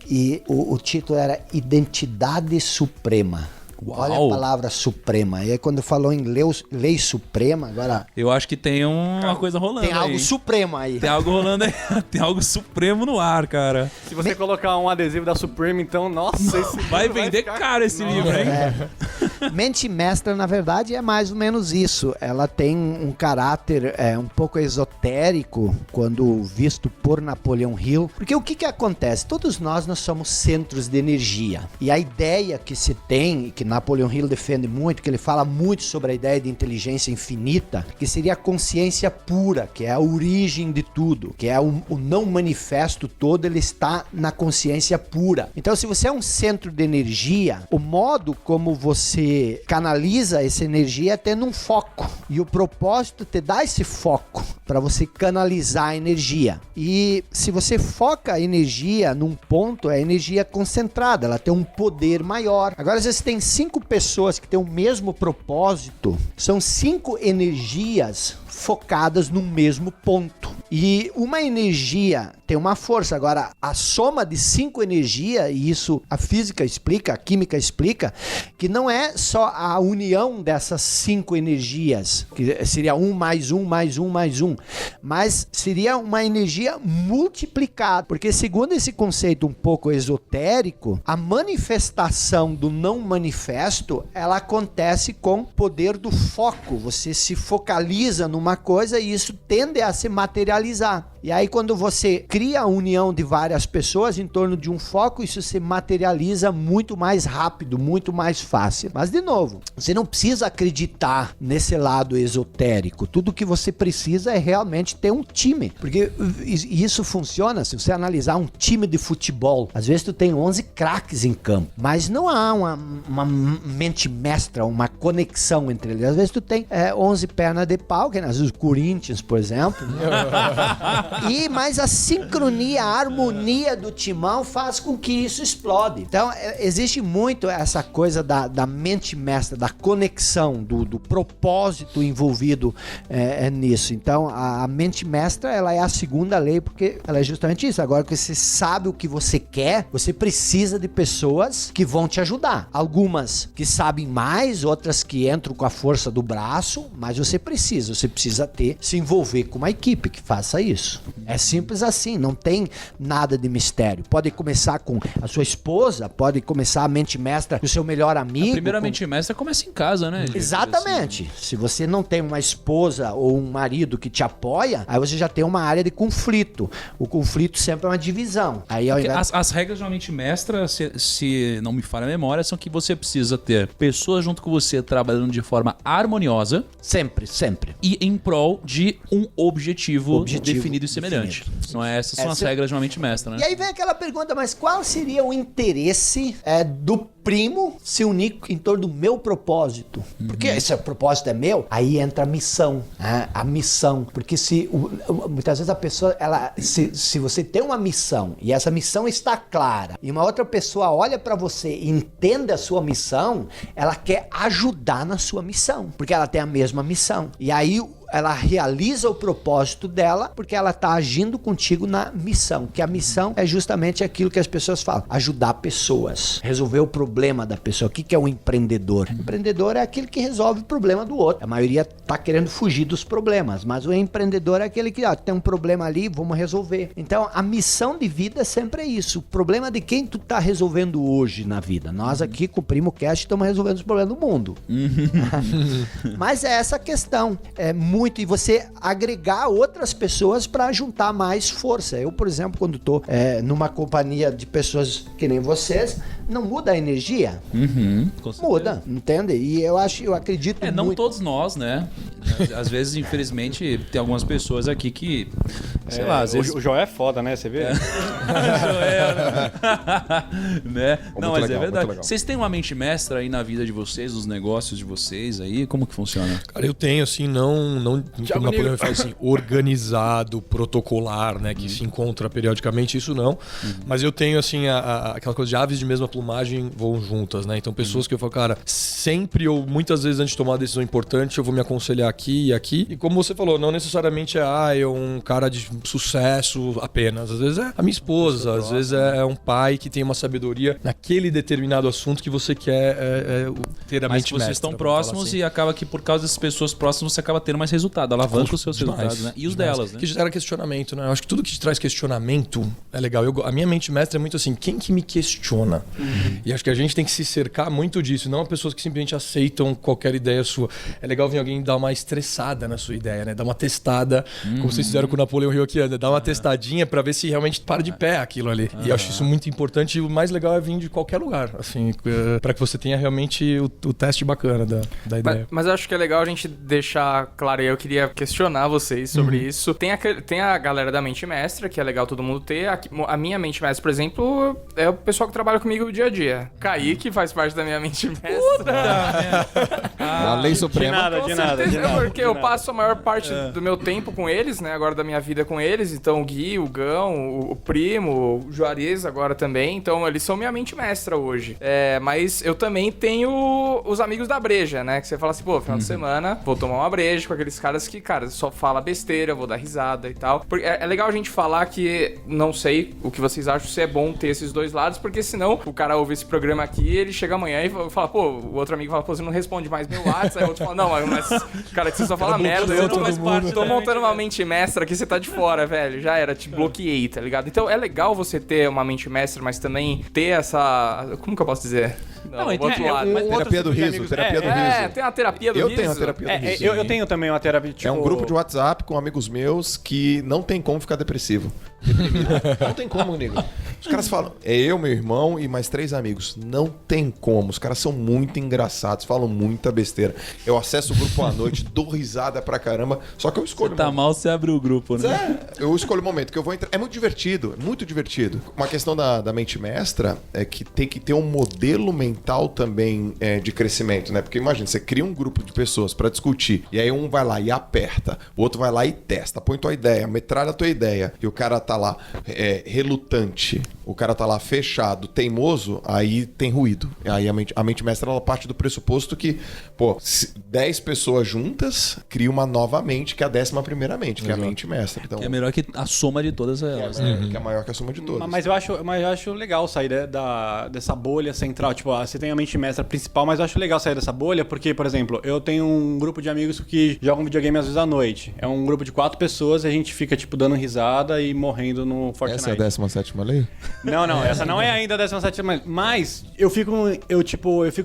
E o título era Identidade Suprema. Uau. Olha a palavra suprema. E aí quando falou em lei suprema, agora Eu acho que tem uma coisa rolando tem algo aí. supremo aí. Tem algo rolando aí. Tem algo supremo no ar, cara. Se você colocar um adesivo da Supreme, então, nossa, esse Vai livro vender ficar- caro esse livro, hein? Mente Mestra, na verdade, é mais ou menos isso. Ela tem um caráter um pouco esotérico quando visto por Napoleon Hill. Porque o que acontece? Todos nós somos centros de energia. E a ideia que se tem, e que Napoleon Hill defende muito, que ele fala muito sobre a ideia de inteligência infinita, que seria a consciência pura, que é a origem de tudo, que é o não manifesto todo, ele está na consciência pura. Então, se você é um centro de energia, o modo como você canaliza essa energia é tendo um foco. E o propósito te dá esse foco para você canalizar a energia. E se você foca a energia num ponto, é a energia concentrada, ela tem um poder maior. Agora, às vezes tem 5 pessoas que têm o mesmo propósito, são 5 energias focadas no mesmo ponto. E uma energia tem uma força. Agora, a soma de 5 energias, e isso a física explica, a química explica, que não é só a união dessas 5 energias, que seria 1 mais 1 mais 1 mais 1, mas seria uma energia multiplicada, porque segundo esse conceito um pouco esotérico, a manifestação do não manifesto, ela acontece com o poder do foco. Você se focaliza numa coisa e isso tende a se materializar. E aí quando você cria a união de várias pessoas em torno de um foco, isso se materializa muito mais rápido, muito mais fácil. Mas de novo, você não precisa acreditar nesse lado esotérico. Tudo que você precisa é realmente ter um time. Porque isso funciona, se você analisar um time de futebol, às vezes tu tem 11 craques em campo, mas não há uma mente mestra, uma conexão entre eles. Às vezes tu tem 11 pernas de pau, que às vezes o Corinthians, por exemplo. Mas a sincronia, a harmonia do timão faz com que isso explode. Então, existe muito essa coisa da mente mestra, da conexão, do propósito envolvido nisso. Então, a mente mestra, ela é a segunda lei, porque ela é justamente isso. Agora que você sabe o que você quer, você precisa de pessoas que vão te ajudar. Algumas que sabem mais, outras que entram com a força do braço, mas você precisa se envolver com uma equipe que faça isso. É simples assim, não tem nada de mistério. Pode começar com a sua esposa, pode começar a mente mestra com o seu melhor amigo. A primeira mente mestra começa em casa, né? Exatamente. Se você não tem uma esposa ou um marido que te apoia, aí você já tem uma área de conflito. O conflito sempre é uma divisão. Aí, ao invés... as regras de uma mente mestra, se não me falha a memória, são que você precisa ter pessoas junto com você trabalhando de forma harmoniosa. Sempre. E em prol de um objetivo definido e semelhante. Definido. Não é? Essas são as regras de uma mente mestra, né? E aí vem aquela pergunta, mas qual seria o interesse do primo se unir em torno do meu propósito? Porque esse propósito é meu, aí entra a missão, né? A missão. Porque muitas vezes a pessoa, se você tem uma missão e essa missão está clara e uma outra pessoa olha pra você e entende a sua missão, ela quer ajudar na sua missão, porque ela tem a mesma missão. E aí ela realiza o propósito dela porque ela está agindo contigo na missão, que a missão é justamente aquilo que as pessoas falam, ajudar pessoas, resolver o problema da pessoa. O que é um empreendedor? O empreendedor é aquele que resolve o problema do outro. A maioria está querendo fugir dos problemas, mas o empreendedor é aquele que tem um problema ali, vamos resolver. Então, a missão de vida sempre é isso. O problema de quem tu está resolvendo hoje na vida. Nós aqui com o Primo Cast estamos resolvendo os problemas do mundo. Mas é essa questão. É muito, e você agregar outras pessoas para juntar mais força. Eu, por exemplo, quando estou numa companhia de pessoas que nem vocês, não muda a energia? Muda, entende? E eu acredito muito. Não todos nós, né? Às vezes, infelizmente, tem algumas pessoas aqui que, sei lá, às vezes... O Joel é foda, né? Você vê? Joel, né? Não, mas legal, é verdade. legal. Vocês têm uma mente mestra aí na vida de vocês, nos negócios de vocês aí? Como que funciona? Cara, eu tenho, assim, não como Napoleão faz assim, organizado, protocolar, né? Que se encontra periodicamente, isso não. Mas eu tenho, assim, aquela coisa de aves de mesma plumagem voam juntas, né? Então, pessoas que eu falo, cara, sempre ou muitas vezes antes de tomar uma decisão importante, eu vou me aconselhar aqui e aqui. E como você falou, não necessariamente é um cara de sucesso apenas. Às vezes é a minha esposa, às vezes é um pai que tem uma sabedoria naquele determinado assunto que você quer ter a Mas mente vocês mestra, estão vamos próximos falar assim. e acaba que por causa dessas pessoas próximas você acaba tendo mais resultado. Alavanca os seus Demais, resultados, né? E os demais. delas, né? Que gera questionamento, né? Eu acho que tudo que te traz questionamento é legal. A minha mente mestra é muito assim, quem que me questiona? E acho que a gente tem que se cercar muito disso, não pessoas que simplesmente aceitam qualquer ideia sua. É legal vir alguém dar uma estressada na sua ideia, né? Dar uma testada, como vocês fizeram com o Napoleão Hill aqui, né? Dar uma testadinha pra ver se realmente para de pé aquilo ali. E eu acho isso muito importante, e o mais legal é vir de qualquer lugar, assim, pra que você tenha realmente o teste bacana da ideia. Mas eu acho que é legal a gente deixar claro, e eu queria questionar vocês sobre isso. Tem a galera da mente mestra, que é legal todo mundo ter. A minha mente mestra, por exemplo, é o pessoal que trabalha comigo no dia a dia. Kaique faz parte da minha mente mestra. A lei suprema. Com certeza, porque eu passo a maior parte do meu tempo com eles, né? Agora da minha vida com eles. Então o Gui, o Gão, o Primo, o Juarez agora também. Então eles são minha mente mestra hoje. Mas eu também tenho os amigos da breja, né? Que você fala assim, pô, final de semana, vou tomar uma breja com aqueles caras que, cara, só fala besteira, vou dar risada e tal. Porque é legal a gente falar que, não sei o que vocês acham, se é bom ter esses dois lados, porque senão o cara ouve esse programa aqui, ele chega amanhã e fala, pô, o outro amigo fala, pô, você não responde mais meu WhatsApp, aí o outro fala, não, mas cara, que você só fala merda, eu tô montando uma mente mestra aqui, você tá de fora, velho, já era, te bloqueei, tá ligado? Então é legal você ter uma mente mestra, mas também ter essa, como que eu posso dizer? Não, o outro lado. Terapia do riso, terapia do riso. Tem a terapia do Eu riso. tenho a terapia do riso. Eu tenho também uma terapia, tipo... É um grupo de WhatsApp com amigos meus que não tem como ficar depressivo. Não tem como, nego. Os caras falam, é eu, meu irmão e mais 3 amigos. Não tem como. Os caras são muito engraçados, falam muita besteira. Eu acesso o grupo à noite, dou risada pra caramba, só que eu escolho. Tá mal, você abre o grupo, né? Eu escolho o momento que eu vou entrar. É muito divertido, muito divertido. Uma questão da mente mestra é que tem que ter um modelo mental também de crescimento, né? Porque imagina, você cria um grupo de pessoas pra discutir, e aí um vai lá e aperta, o outro vai lá e testa, põe tua ideia, metralha a tua ideia, e o cara tá lá relutante, o cara tá lá fechado, teimoso, aí tem ruído. Aí a mente mestra, ela parte do pressuposto que, pô, 10 pessoas juntas cria uma nova mente, que é a 11ª mente, que é a mente mestra. Então, Que é melhor que a soma de todas elas, né? que é maior que a soma de todas. Mas eu acho legal sair dessa bolha central. Tipo, você tem a mente mestra principal, mas eu acho legal sair dessa bolha porque, por exemplo, eu tenho um grupo de amigos que jogam videogame às vezes à noite. É um grupo de 4 pessoas e a gente fica, tipo, dando risada e morrendo no Fortnite. Essa é a 17ª lei? Não, essa não é ainda a 17ª lei. Mas eu fico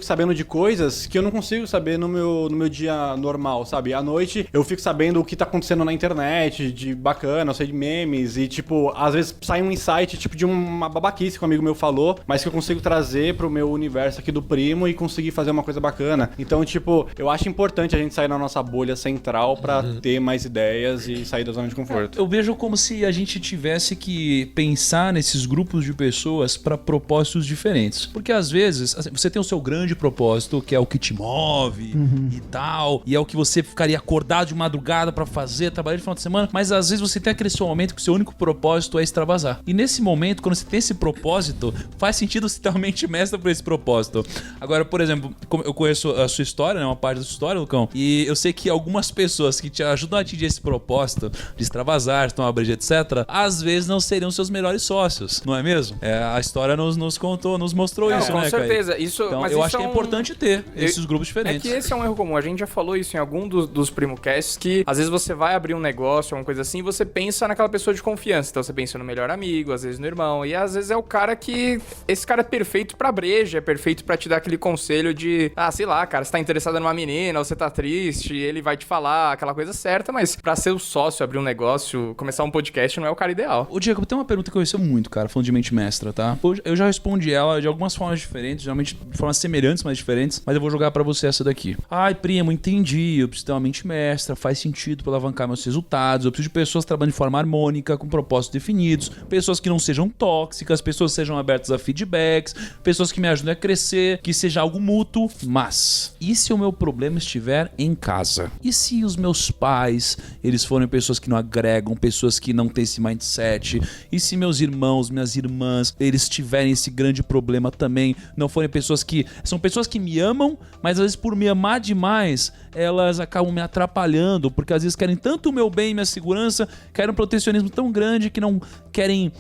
sabendo de coisas que eu não consigo saber no meu dia normal, sabe? À noite eu fico sabendo o que tá acontecendo na internet, de bacana, eu sei de memes e, tipo, às vezes sai um insight, tipo, de uma babaquice que um amigo meu falou, mas que eu consigo trazer pro meu universo aqui do Primo e conseguir fazer uma coisa bacana. Então, tipo, eu acho importante a gente sair da nossa bolha central pra ter mais ideias e sair da zona de conforto. Eu vejo como se a gente tivesse que pensar nesses grupos de pessoas para propósitos diferentes. Porque às vezes assim, você tem o seu grande propósito, que é o que te move e tal, e é o que você ficaria acordado de madrugada para fazer, trabalhar de final de semana, mas às vezes você tem aquele seu momento que o seu único propósito é extravasar. E nesse momento, quando você tem esse propósito, faz sentido você ter uma mente mestra por esse propósito. Agora, por exemplo, como eu conheço a sua história, né, uma parte da sua história, Lucão, e eu sei que algumas pessoas que te ajudam a atingir esse propósito de extravasar, de tomar breja, etc., às vezes não seriam seus melhores sócios, não é mesmo? A história nos contou, nos mostrou isso, com né, certeza. Kaique? Isso, então, mas eu isso acho que é importante ter esses grupos É diferentes. que esse é um erro comum. A gente já falou isso em algum dos PrimoCasts, que às vezes você vai abrir um negócio, alguma coisa assim, e você pensa naquela pessoa de confiança. Então você pensa no melhor amigo, às vezes no irmão, e às vezes é o cara que... Esse cara é perfeito pra breja, é perfeito pra te dar aquele conselho de, sei lá, cara, você tá interessado numa menina, ou você tá triste, ele vai te falar aquela coisa certa, mas pra ser o sócio, abrir um negócio, começar um podcast, não é o cara ideal. Ô, Diego, tem uma pergunta que eu recebo muito, cara, falando de mente mestra, tá? Eu já respondi ela de algumas formas diferentes, geralmente de formas semelhantes, mas diferentes, mas eu vou jogar pra você essa daqui. Ai, primo, entendi, eu preciso ter uma mente mestra, faz sentido pra alavancar meus resultados, eu preciso de pessoas que trabalham de forma harmônica, com propósitos definidos, pessoas que não sejam tóxicas, pessoas que sejam abertas a feedbacks, pessoas que me ajudem a crescer, que seja algo mútuo, mas e se o meu problema estiver em casa? E se os meus pais, eles forem pessoas que não agregam, pessoas que não têm esse mindset? E se meus irmãos, minhas minhas irmãs, eles tiverem esse grande problema também, não forem pessoas que... São pessoas que me amam, mas às vezes por me amar demais, elas acabam me atrapalhando, porque às vezes querem tanto o meu bem e minha segurança, querem um protecionismo tão grande que não querem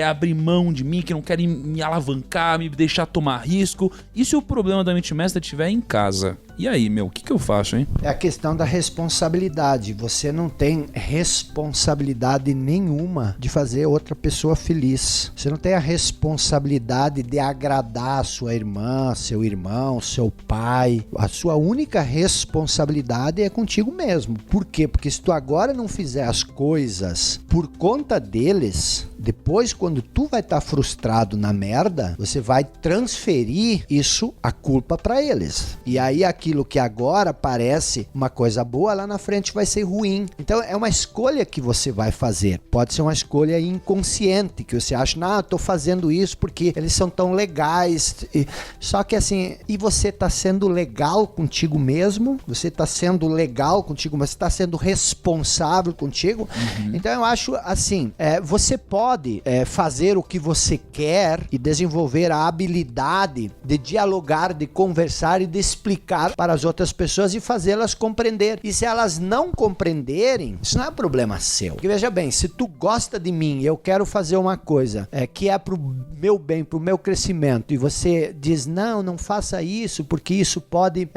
abrir mão de mim, que não querem me alavancar, me deixar tomar risco. E se o problema da mente mestra estiver em casa? E aí, meu, o que eu faço, hein? É a questão da responsabilidade. Você não tem responsabilidade nenhuma de fazer outra pessoa feliz. Você não tem a responsabilidade de agradar a sua irmã, seu irmão, seu pai. A sua única responsabilidade é contigo mesmo. Por quê? Porque se tu agora não fizer as coisas por conta deles, depois quando tu vai estar frustrado na merda, você vai transferir isso, a culpa pra eles. E aí aquilo que agora parece uma coisa boa, lá na frente vai ser ruim. Então é uma escolha que você vai fazer. Pode ser uma escolha inconsciente, que você acha, eu tô fazendo isso porque eles são tão legais. Só que assim, e você tá sendo legal contigo mesmo? Você tá sendo legal contigo, mas você tá sendo responsável contigo? Então eu acho assim, você pode fazer o que você quer e desenvolver a habilidade de dialogar, de conversar e de explicar para as outras pessoas e fazê-las compreender. E se elas não compreenderem, isso não é problema seu. Porque veja bem, se tu gosta de mim e eu quero fazer uma coisa que é pro meu bem, pro meu crescimento, e você diz, não faça isso, porque isso pode,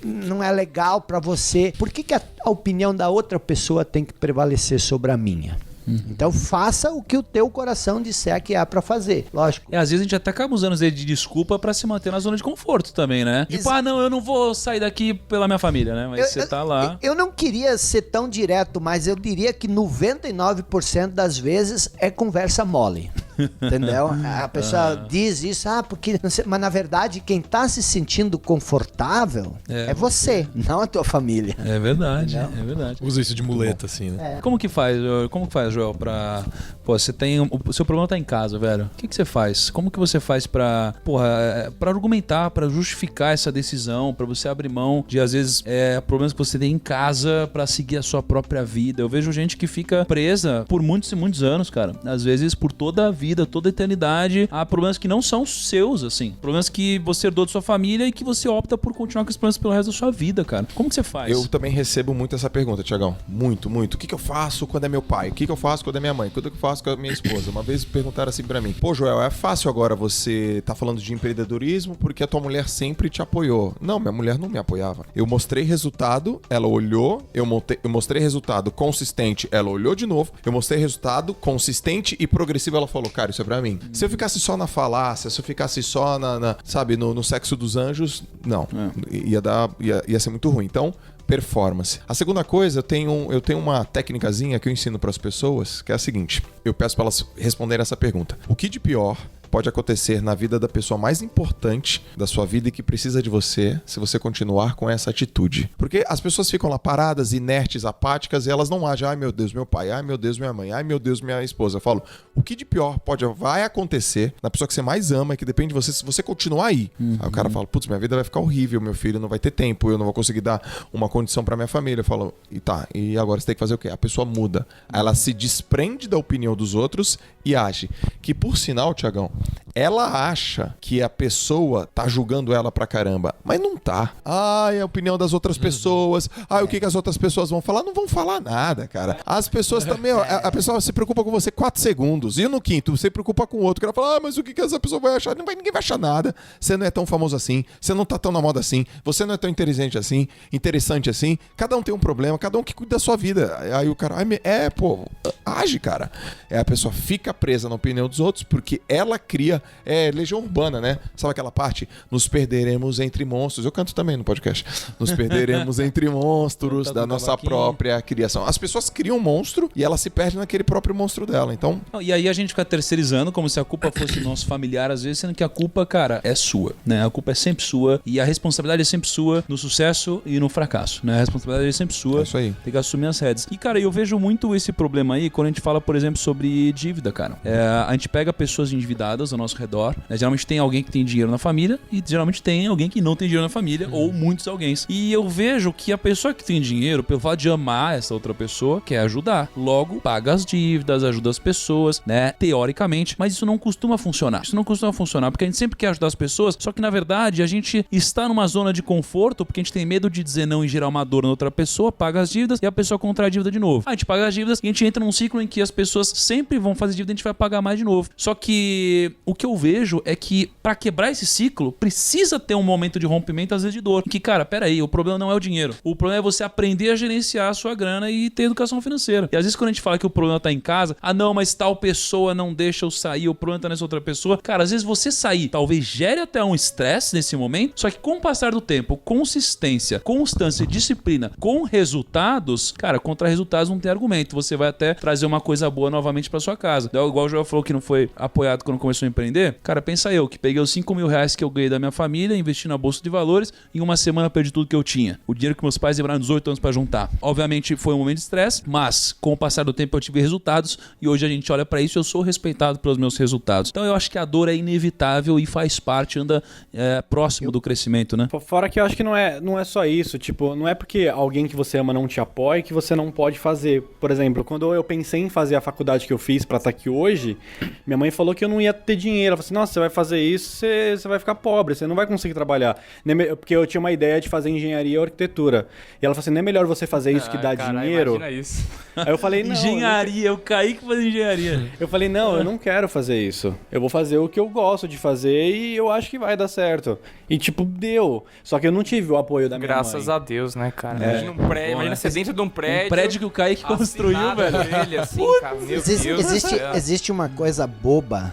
não é legal para você. Por que a opinião da outra pessoa tem que prevalecer sobre a minha? Então faça o que o teu coração disser que é pra fazer, lógico. Às vezes a gente até acaba usando de desculpa pra se manter na zona de conforto também, né? Tipo, não, eu não vou sair daqui pela minha família, né? Mas você tá lá. Eu não queria ser tão direto, mas eu diria que 99% das vezes é conversa mole. Entendeu? A pessoa diz isso, porque não sei, mas na verdade quem tá se sentindo confortável é você, não a tua família. É verdade, é verdade. Usa isso de muleta, assim, né? Como que faz, Joel, pra... Pô, você tem... O seu problema tá em casa, velho. O que você faz? Como que você faz pra argumentar, pra justificar essa decisão, pra você abrir mão de, às vezes, problemas que você tem em casa pra seguir a sua própria vida? Eu vejo gente que fica presa por muitos e muitos anos, cara. Às vezes, por toda a vida, toda a eternidade, há problemas que não são seus, assim. Problemas que você herdou de sua família e que você opta por continuar com esses problemas pelo resto da sua vida, cara. Como que você faz? Eu também recebo muito essa pergunta, Tiagão. Muito. O que eu faço quando é meu pai? O que eu faço quando é minha mãe? O que eu faço com a minha esposa? Uma vez perguntaram assim pra mim, pô, Joel, é fácil agora você tá falando de empreendedorismo porque a tua mulher sempre te apoiou. Não, minha mulher não me apoiava. Eu mostrei resultado, ela olhou, eu mostrei resultado consistente, ela olhou de novo, eu mostrei resultado consistente e progressivo, ela falou, cara, isso é pra mim. Se eu ficasse só na falácia, se eu ficasse só sabe, no sexo dos anjos, não. Ia ser muito ruim. Então, performance. A segunda coisa, eu tenho uma técnicazinha que eu ensino para as pessoas, que é a seguinte, eu peço para elas responderem essa pergunta. O que de pior pode acontecer na vida da pessoa mais importante da sua vida e que precisa de você, se você continuar com essa atitude? Porque as pessoas ficam lá paradas, inertes, apáticas, e elas não agem, ai meu Deus, meu pai, ai meu Deus, minha mãe, ai meu Deus, minha esposa. Eu falo, o que de pior vai acontecer na pessoa que você mais ama e que depende de você, se você continuar aí? Aí o cara fala, putz, minha vida vai ficar horrível, meu filho não vai ter tempo, eu não vou conseguir dar uma condição pra minha família. Eu falo, e agora você tem que fazer o quê? A pessoa muda. Ela se desprende da opinião dos outros e age. Que por sinal, Tiagão, ela acha que a pessoa tá julgando ela pra caramba, mas não tá. É a opinião das outras pessoas. O que as outras pessoas vão falar? Não vão falar nada, cara. As pessoas também, a pessoa se preocupa com você 4 segundos. E no quinto, você se preocupa com o outro. Ela fala, mas o que essa pessoa vai achar? Ninguém vai achar nada. Você não é tão famoso assim. Você não tá tão na moda assim. Você não é tão interessante assim. Cada um tem um problema. Cada um que cuida da sua vida. Aí o cara, age, cara. A pessoa fica presa na opinião dos outros porque ela cria Legião Urbana, né? Sabe aquela parte? Nos perderemos entre monstros. Eu canto também no podcast. Nos perderemos entre monstros da nossa própria criação. As pessoas criam um monstro e ela se perde naquele próprio monstro dela. Então... E aí a gente fica terceirizando como se a culpa fosse nosso familiar, às vezes, sendo que a culpa, cara, é sua, né? A culpa é sempre sua e a responsabilidade é sempre sua no sucesso e no fracasso, né? A responsabilidade é sempre sua. É isso aí. Tem que assumir as rédeas. E, cara, eu vejo muito esse problema aí quando a gente fala, por exemplo, sobre dívida, cara. A gente pega pessoas endividadas rodeadas ao nosso redor, né? Geralmente tem alguém que tem dinheiro na família e geralmente tem alguém que não tem dinheiro na família, ou muitos alguém. E eu vejo que a pessoa que tem dinheiro, pelo fato de amar essa outra pessoa, quer ajudar. Logo, paga as dívidas, ajuda as pessoas, né? Teoricamente, mas isso não costuma funcionar. Isso não costuma funcionar, porque a gente sempre quer ajudar as pessoas, só que na verdade a gente está numa zona de conforto, porque a gente tem medo de dizer não e gerar uma dor na outra pessoa, paga as dívidas e a pessoa contrai a dívida de novo. A gente paga as dívidas e a gente entra num ciclo em que as pessoas sempre vão fazer dívida e a gente vai pagar mais de novo. Só que o que eu vejo é que pra quebrar esse ciclo, precisa ter um momento de rompimento, às vezes de dor. Que, cara, peraí, o problema não é o dinheiro. O problema é você aprender a gerenciar a sua grana e ter educação financeira. E às vezes quando a gente fala que o problema tá em casa, não, mas tal pessoa não deixa eu sair, o problema tá nessa outra pessoa. Cara, às vezes você sair talvez gere até um estresse nesse momento, só que com o passar do tempo, consistência, constância e disciplina com resultados, cara, contra resultados não tem argumento. Você vai até trazer uma coisa boa novamente pra sua casa. Igual o Joel falou que não foi apoiado quando começou a empreender, cara, pensa eu, que peguei os 5 mil reais que eu ganhei da minha família, investi na bolsa de valores, em uma semana perdi tudo que eu tinha. O dinheiro que meus pais demoraram 18 anos pra juntar. Obviamente foi um momento de estresse, mas com o passar do tempo eu tive resultados e hoje a gente olha pra isso e eu sou respeitado pelos meus resultados. Então eu acho que a dor é inevitável e faz parte, anda próximo do crescimento, né? Fora que eu acho que não é só isso, tipo, não é porque alguém que você ama não te apoia que você não pode fazer. Por exemplo, quando eu pensei em fazer a faculdade que eu fiz pra estar aqui hoje, minha mãe falou que eu não ia ter dinheiro. Ela falou assim, nossa, você vai fazer isso, você vai ficar pobre, você não vai conseguir trabalhar. Porque eu tinha uma ideia de fazer engenharia ou arquitetura. E ela falou assim, não é melhor você fazer isso que dá dinheiro? Imagina isso. Aí eu falei, não. Engenharia, eu caí que fazer engenharia. Eu falei, não, eu não quero fazer isso. Eu vou fazer o que eu gosto de fazer e eu acho que vai dar certo. E tipo, deu. Só que eu não tive o apoio da minha mãe. Graças a Deus, né, cara? Imagina um prédio, imagina você dentro de um prédio. Um prédio que o Kaique construiu, velho. Ele, assim, cara, meu Deus Existe uma coisa boba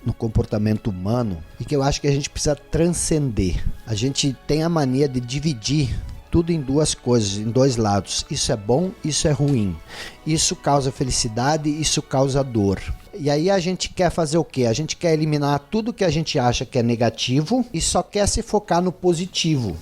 no comportamento humano e que eu acho que a gente precisa transcender. A gente tem a mania de dividir tudo em duas coisas, em dois lados. Isso é bom, isso é ruim. Isso causa felicidade, isso causa dor. E aí a gente quer fazer o quê? A gente quer eliminar tudo que a gente acha que é negativo e só quer se focar no positivo.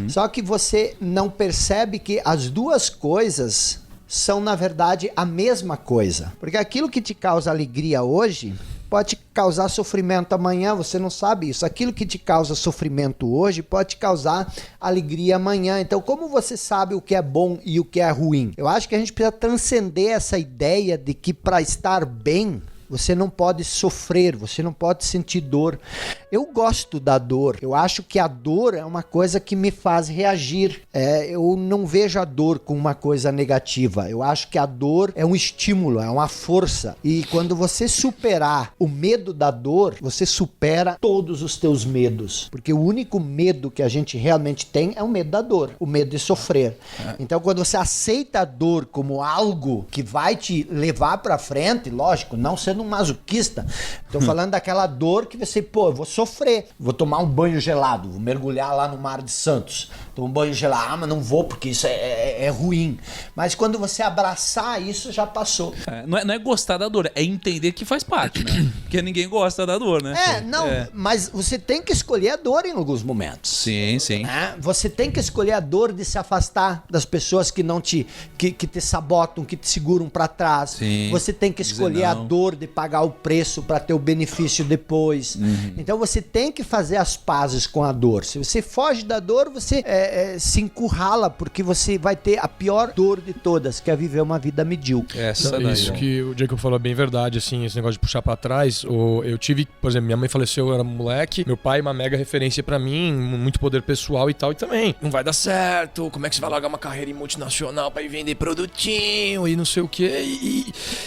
Só que você não percebe que as duas coisas são, na verdade, a mesma coisa. Porque aquilo que te causa alegria hoje pode te causar sofrimento amanhã, você não sabe isso. Aquilo que te causa sofrimento hoje pode te causar alegria amanhã. Então, como você sabe o que é bom e o que é ruim? Eu acho que a gente precisa transcender essa ideia de que para estar bem, você não pode sofrer, você não pode sentir dor. Eu gosto da dor. Eu acho que a dor é uma coisa que me faz reagir. Eu não vejo a dor como uma coisa negativa. Eu acho que a dor é um estímulo, é uma força. E quando você superar o medo da dor, você supera todos os teus medos. Porque o único medo que a gente realmente tem é o medo da dor, o medo de sofrer. Então, quando você aceita a dor como algo que vai te levar pra frente, lógico, não sendo um masoquista, tô falando daquela dor que você, eu vou sofrer, vou tomar um banho gelado, vou mergulhar lá no Mar de Santos, tomo um banho gelado, mas não vou porque isso é ruim. Mas quando você abraçar isso, já passou. Não é gostar da dor, é entender que faz parte, né? Porque ninguém gosta da dor, né? Mas você tem que escolher a dor em alguns momentos. Sim. Você tem que escolher a dor de se afastar das pessoas que não te sabotam, que te seguram pra trás. Sim. Você tem que escolher a dor de pagar o preço para ter o benefício depois. Então você tem que fazer as pazes com a dor. Se você foge da dor, você se encurrala, porque você vai ter a pior dor de todas, que é viver uma vida medíocre. Isso que o Jacob falou é bem verdade, assim, esse negócio de puxar pra trás. Eu tive, por exemplo, minha mãe faleceu, eu era moleque, meu pai uma mega referência pra mim, muito poder pessoal e tal, e também não vai dar certo, como é que você vai largar uma carreira em multinacional pra ir vender produtinho e não sei o quê,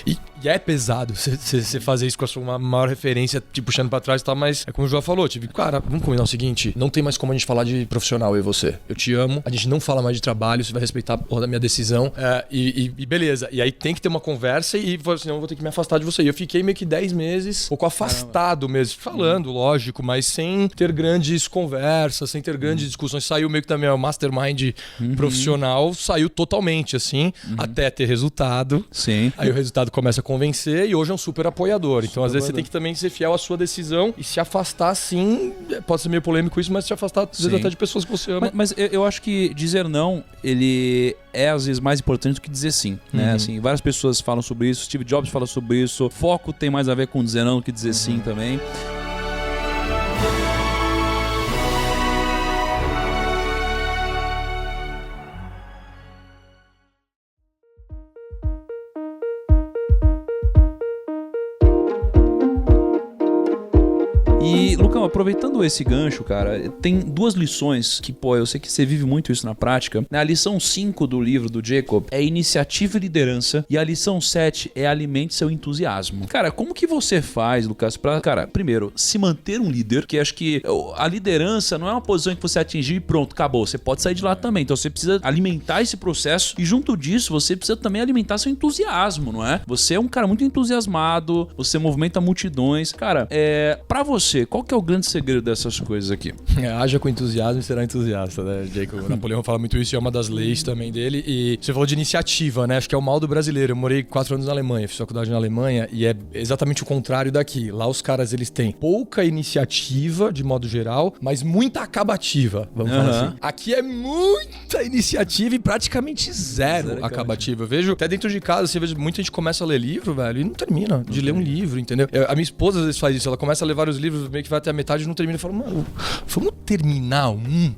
e é pesado você fazer isso com a sua maior referência, te puxando pra trás e tal, mas é como o João falou, cara, vamos combinar o seguinte, não tem mais como a gente falar de profissional, eu e você. Eu te amo, a gente não fala mais de trabalho, você vai respeitar a porra da minha decisão, e beleza. E aí tem que ter uma conversa e senão eu vou ter que me afastar de você. E eu fiquei meio que 10 meses, um pouco afastado mesmo, falando, lógico, mas sem ter grandes conversas, sem ter grandes discussões. Saiu meio que também o mastermind profissional, saiu totalmente, assim, até ter resultado. Sim. Aí o resultado começa a convencer e hoje é um super apoiador. Então, às vezes, você tem que também ser fiel à sua decisão e se afastar, sim. Pode ser meio polêmico isso, mas se afastar, às vezes, até de pessoas que você ama. Mas eu acho que dizer não, ele é às vezes mais importante do que dizer sim, né? Assim, várias pessoas falam sobre isso, Steve Jobs fala sobre isso, foco tem mais a ver com dizer não do que dizer sim também. E, Lucão, aproveitando esse gancho, cara, tem duas lições que, pô, eu sei que você vive muito isso na prática. A lição 5 do livro do Jacob é iniciativa e liderança, e a lição 7 é alimente seu entusiasmo. Cara, como que você faz, Lucas, pra, cara, primeiro, se manter um líder, que acho que a liderança não é uma posição que você atingiu e pronto, acabou. Você pode sair de lá também. Então você precisa alimentar esse processo e junto disso você precisa também alimentar seu entusiasmo, não é? Você é um cara muito entusiasmado, você movimenta multidões. Cara, pra você, qual que é o grande segredo dessas coisas aqui? Haja com entusiasmo e será entusiasta, né, Jacob? O Napoleão fala muito isso e é uma das leis também dele. E você falou de iniciativa, né? Acho que é o mal do brasileiro. Eu morei 4 anos na Alemanha, fiz faculdade na Alemanha e é exatamente o contrário daqui. Lá os caras, eles têm pouca iniciativa, de modo geral, mas muita acabativa, vamos falar assim. Aqui é muita iniciativa e praticamente zero acabativa. Eu vejo, até dentro de casa, você vê muita gente começa a ler livro, velho, e não termina de ler um livro, entendeu? A minha esposa às vezes faz isso, ela começa a ler vários livros, meio que vai até a metade e não termina. Eu falo, mano, vamos terminar um?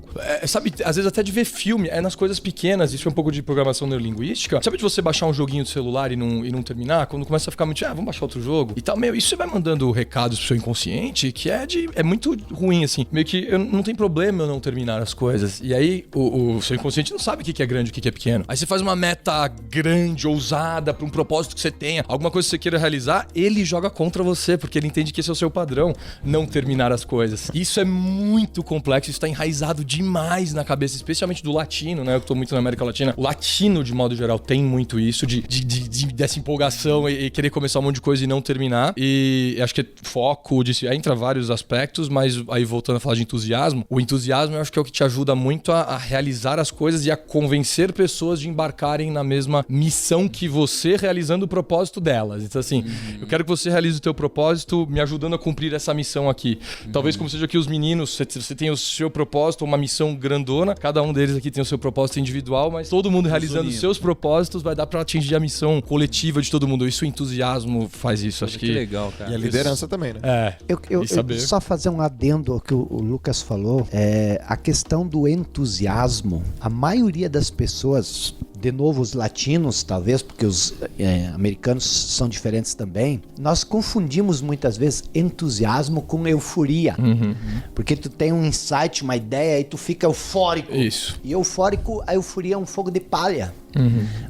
Sabe, às vezes até de ver filme, é nas coisas pequenas, isso é um pouco de programação neurolinguística. Sabe de você baixar um joguinho do celular e não terminar? Quando começa a ficar muito, vamos baixar outro jogo e tal, isso você vai mandando recados pro seu inconsciente que é muito ruim, assim. Meio que não tem problema eu não terminar as coisas. E aí o seu inconsciente não sabe o que é grande e o que é pequeno. Aí você faz uma meta grande, ousada, pra um propósito que você tenha, alguma coisa que você queira realizar, ele joga contra você, porque ele entende que esse é o seu padrão, não terminar as coisas. Isso é muito complexo, isso tá enraizado demais na cabeça, especialmente do latino, né? Eu tô muito na América Latina. O latino, de modo geral, tem muito isso, dessa empolgação e querer começar um monte de coisa e não terminar. E acho que foco, entra vários aspectos, mas aí voltando a falar de entusiasmo, o entusiasmo eu acho que é o que te ajuda muito a realizar as coisas e a convencer pessoas de embarcarem na mesma missão que você, realizando o propósito delas. Então assim, eu quero que você realize o teu propósito me ajudando a cumprir essa missão aqui. Talvez como seja aqui os meninos, você tem o seu propósito, uma missão grandona, cada um deles aqui tem o seu propósito individual, mas todo mundo realizando os seus propósitos vai dar pra atingir a missão coletiva de todo mundo. Isso, o entusiasmo faz isso. Acho que legal, cara. E a liderança também, né? Eu só fazer um adendo ao que o Lucas falou, a questão do entusiasmo. A maioria das pessoas, de novo os latinos talvez, porque os americanos são diferentes também, nós confundimos muitas vezes entusiasmo com euforia. Porque tu tem um insight, uma ideia e tu fica eufórico. Isso. E eufórico, a euforia é um fogo de palha.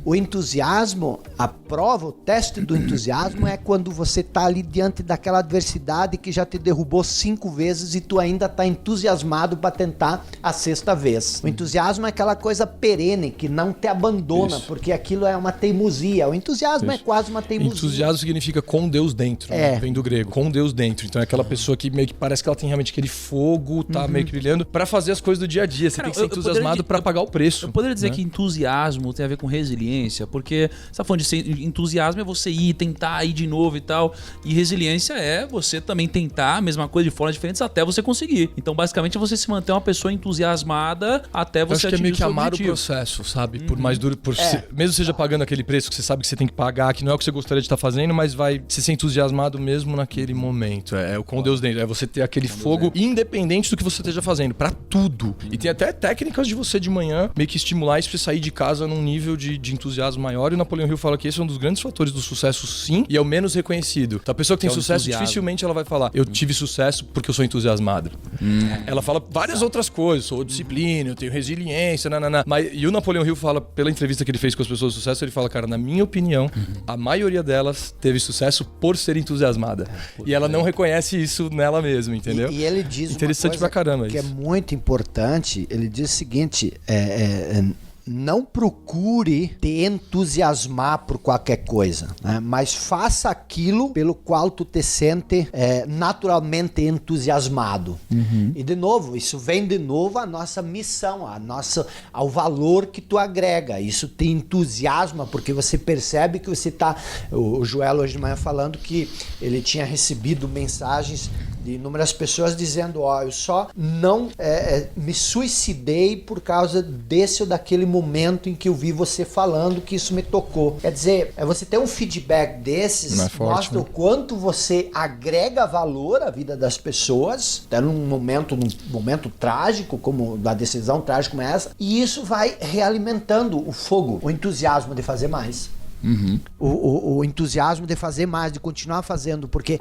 O entusiasmo, a prova, o teste do entusiasmo é quando você tá ali diante daquela adversidade que já te derrubou 5 vezes e tu ainda tá entusiasmado para tentar a 6ª vez. O entusiasmo é aquela coisa perene que não te abandona, porque aquilo é uma teimosia. O entusiasmo é quase uma teimosia. Entusiasmo significa com Deus dentro, né? Vem do grego, com Deus dentro. Então é aquela pessoa que meio que parece que ela tem realmente aquele fogo, tá meio que brilhando, pra fazer as coisas do dia a dia. Você tem que ser entusiasmado pra pagar o preço. Eu poderia dizer que entusiasmo tem a ver com resiliência, porque você tá falando de entusiasmo é você ir, tentar ir de novo e tal, e resiliência é você também tentar a mesma coisa de formas diferentes até você conseguir. Então basicamente é você se manter uma pessoa entusiasmada até você atingir o seu objetivo. Eu acho que é meio que amar o processo, sabe? Por mais duro, mesmo seja pagando aquele preço que você sabe que você tem que pagar, que não é o que você gostaria de estar fazendo, mas vai se ser entusiasmado mesmo naquele momento. É o com Deus dentro, é você ter aquele fogo independente do que você esteja fazendo, pra tudo. E tem até técnicas de você de manhã meio que estimular isso pra você sair de casa num nível de entusiasmo maior, e o Napoleão Hill fala que esse é um dos grandes fatores do sucesso, sim, e é o menos reconhecido. Então a pessoa que tem sucesso, dificilmente ela vai falar, eu tive sucesso porque eu sou entusiasmado. Ela fala várias outras coisas, sou disciplina, eu tenho resiliência, e o Napoleão Hill fala, pela entrevista que ele fez com as pessoas de sucesso, ele fala, cara, na minha opinião, a maioria delas teve sucesso por ser entusiasmada. E ela não reconhece isso nela mesma, entendeu? E ele diz interessante uma coisa pra caramba que isso. É muito importante, ele diz o seguinte, não procure te entusiasmar por qualquer coisa, né? Mas faça aquilo pelo qual tu te sente naturalmente entusiasmado. E de novo, isso vem de novo à nossa missão, ao valor que tu agrega. Isso te entusiasma porque você percebe que você está... O Joel hoje de manhã falando que ele tinha recebido mensagens de inúmeras pessoas dizendo, eu só não me suicidei por causa desse ou daquele momento em que eu vi você falando que isso me tocou. Quer dizer, você ter um feedback desses mostra o quanto você agrega valor à vida das pessoas, até num momento trágico, como da decisão trágica como essa, e isso vai realimentando o fogo, o entusiasmo de fazer mais. O entusiasmo de fazer mais, de continuar fazendo, porque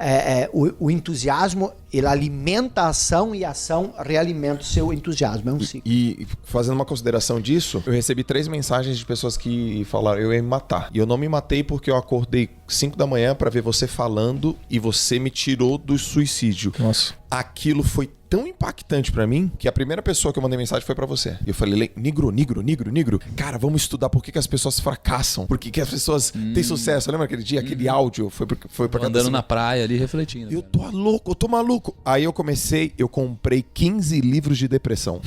o entusiasmo, ele alimenta a ação e a ação realimenta o seu entusiasmo, é um ciclo. E fazendo uma consideração disso, eu recebi 3 mensagens de pessoas que falaram, eu ia me matar. E eu não me matei porque eu acordei 5 da manhã pra ver você falando e você me tirou do suicídio. Nossa. Aquilo foi tão impactante pra mim que a primeira pessoa que eu mandei mensagem foi pra você. E eu falei, Nigro, cara, vamos estudar por que as pessoas fracassam, por que as pessoas têm sucesso. Lembra aquele dia, aquele áudio? Foi pra andando na praia ali, refletindo. Eu tô louco, eu tô maluco. Aí eu comprei 15 livros de depressão.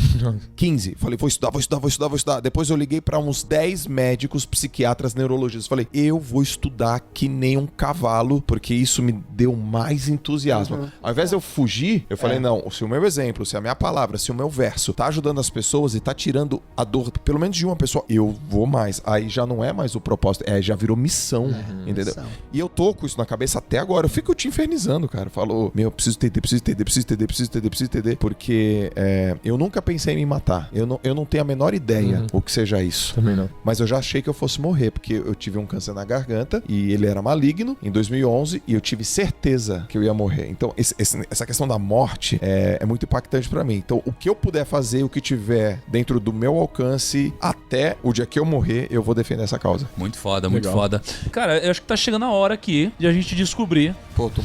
15. Falei, vou estudar. Depois eu liguei pra uns 10 médicos, psiquiatras, neurologistas. Falei, eu vou estudar que nem um cavalo, porque isso me deu mais entusiasmo. Ao invés de eu fugir, eu falei, não, se o meu exemplo, se a minha palavra, se o meu verso tá ajudando as pessoas e tá tirando a dor, pelo menos de uma pessoa, eu vou mais. Aí já não é mais o propósito, já virou missão, entendeu? Missão. E eu tô com isso na cabeça até agora. Eu fico te infernizando, cara. Falou, eu preciso entender, porque eu nunca pensei em me matar. Eu não tenho a menor ideia o que seja isso. Também não. Mas eu já achei que eu fosse morrer, porque eu tive um câncer na garganta e ele era maligno em 2011 e eu tive certeza que eu ia morrer. Então, essa questão da morte é muito impactante pra mim. Então, o que eu puder fazer, o que tiver dentro do meu alcance, até o dia que eu morrer, eu vou defender essa causa. Muito foda, muito foda. Cara, eu acho que tá chegando a hora aqui de a gente descobrir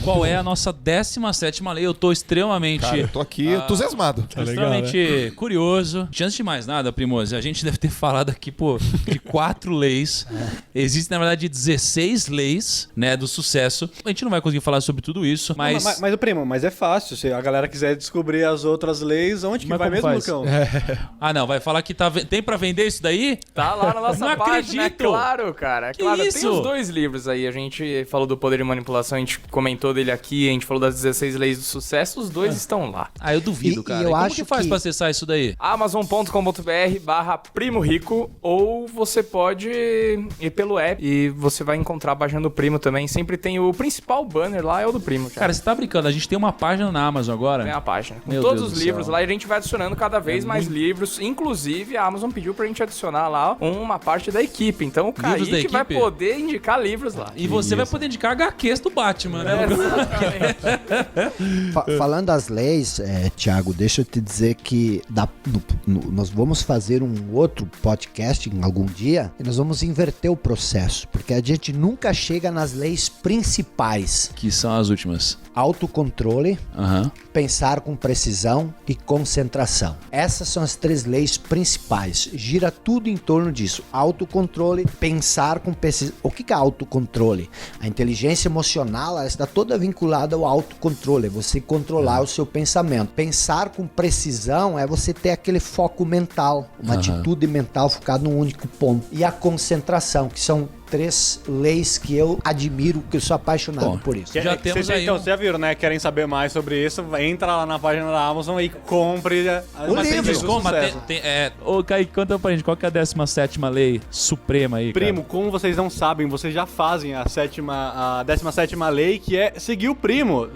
qual é a nossa 17ª lei. Eu tô extremamente... Cara, eu tô aqui entusiasmado. Tá extremamente legal, né? Curioso. Antes de mais nada, Primoso, a gente deve ter falado aqui, de 4 leis. Existem, na verdade, 16 leis, né, do sucesso. A gente não vai conseguir falar sobre tudo isso, mas... Mas Primo, mas é fácil. Se a galera quiser descobrir as outras leis, onde que vai mesmo, faz? Lucão? Ah, não, vai falar que tem pra vender isso daí? Tá lá na nossa não página, acredito. claro, cara. Que Claro, isso? tem os 2 livros aí. A gente falou do Poder e Manipulação, a gente comentou dele aqui, a gente falou das 16 leis do sucesso, os 2 estão lá. Ah, eu duvido, cara. E eu como acho que faz pra acessar isso daí? amazon.com.br/Primo Rico, ou você pode ir pelo app e você vai encontrar a página do Primo também. Sempre tem o principal banner lá, é o do Primo. Cara, você tá brincando, a gente tem uma página na Amazon agora? Tem a página. Com Meu todos Deus os do livros céu. lá, e a gente vai adicionando cada vez mais livros. Inclusive, a Amazon pediu pra gente adicionar lá uma parte da equipe. Então o Livros da Kaique vai equipe? poder indicar livros lá. E você vai poder indicar HQs do Batman, né? Exatamente. Falando das leis, Thiago, deixa eu te dizer que nós vamos fazer um outro podcast em algum dia e nós vamos inverter o processo, porque a gente nunca chega nas leis principais. Que são as últimas. Autocontrole, pensar com precisão e concentração. Essas são as 3 leis principais. Gira tudo em torno disso. Autocontrole, pensar com precisão. O que é autocontrole? A inteligência emocional, ela está toda vinculada ao autocontrole. É você controlar o seu pensamento. Pensar com precisão é você ter aquele foco mental, uma atitude mental focada num único ponto. E a concentração, que são 3 leis que eu admiro, que eu sou apaixonado por isso. Já temos aí Então, vocês já viram, né? Querem saber mais sobre isso? Entra lá na página da Amazon e compre O livro. Ô, Kaique, conta pra gente, qual que é a 17ª lei suprema aí, Primo, como vocês não sabem, vocês já fazem a 17ª lei, que é seguir o Primo.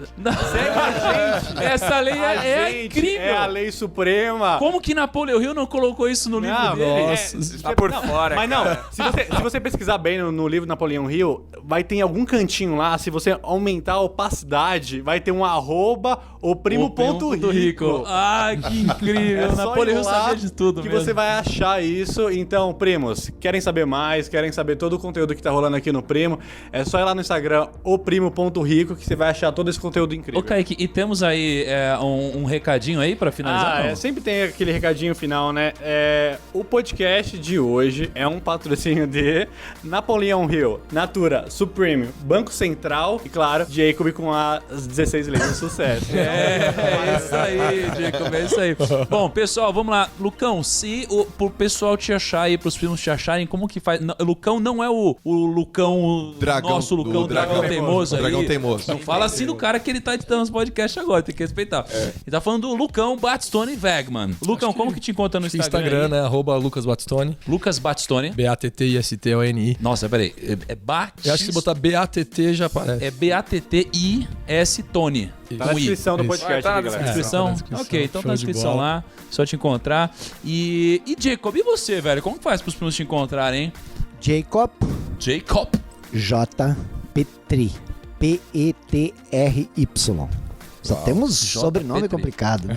Segue a gente. Essa lei é incrível. É a lei suprema. Como que Napoleão Hill não colocou isso no livro dele? Nossa. Tá por fora, Mas cara. não, se você pesquisar bem no livro Napoleão Hill, vai ter em algum cantinho lá, se você aumentar a opacidade, vai ter um @oprimo.rico. Ah, que incrível. só Napoleão ir lá sabia de tudo que mesmo. você vai achar isso. Então, primos, querem saber mais, querem saber todo o conteúdo que tá rolando aqui no Primo, é só ir lá no Instagram, oprimo.rico, que você vai achar todo esse conteúdo incrível. Ô, Kaique, e temos aí um recadinho aí pra finalizar? não? Sempre tem aquele recadinho final, né? O podcast de hoje é um patrocínio de Napoleão Hill, Natura, Supreme, Banco Central e, claro, Jacob com as 16 leis do sucesso. É isso aí, Jacob, é isso aí. Bom, pessoal, vamos lá. Lucão, se pro pessoal te achar aí, pros primos te acharem, como que faz? Lucão não é o Lucão, Dragão, nosso Lucão, do dragão dragão teimoso o aí. dragão teimoso. Não fala assim do cara que ele tá editando os podcasts agora, tem que respeitar. Ele tá falando do Lucão Batstone Wegman. Lucão, como que te encontra no Instagram? Instagram, né? @Lucas Batstone. Lucas Batstone. BATTISTONI. Nossa, peraí. É Batistone. Eu acho que se botar BATT já aparece. É BATTIS Tony. Tá na descrição do podcast, Tá na galera. Descrição? tá na descrição. Ok, então tá na Show de descrição bola. lá, só te encontrar. E Jacob, e você, velho? Como faz pros primos te encontrarem, hein? Jacob Jacob. J. Petri. Petry. Só temos sobrenome Petri. complicado.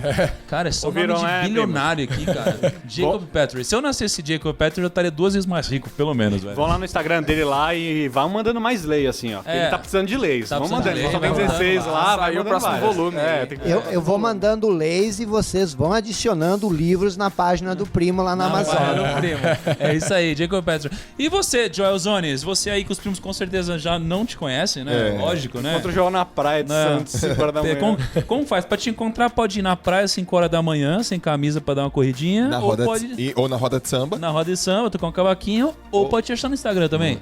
Cara, é só Ouviram, nome de né, bilionário aqui, cara. Jacob Petri. Se eu nascesse Jacob Petri, eu estaria 2 vezes mais rico, pelo menos, velho. Vão lá no Instagram dele lá e vão mandando mais lei, assim, ó. É. Ele tá precisando de leis. Tá Vamos precisando mandando. de lei, Só tem vai 16 mandando lá, vai Saiu o mandando próximo várias. volume. Tem que... Eu vou mandando leis e vocês vão adicionando livros na página do Primo lá na Amazon. Vai, primo. É isso aí, Jacob Petri. E você, Joel Zones? Você aí que os primos com certeza já não te conhecem, né? Lógico, né? Encontra o João na praia de Não. Santos, 5 horas da manhã. Como faz? Pra te encontrar, pode ir na praia às 5 horas da manhã, sem camisa pra dar uma corridinha. Na ou roda pode ou na roda de samba. na roda de samba, tocar um cavaquinho. Ou pode te achar no Instagram também.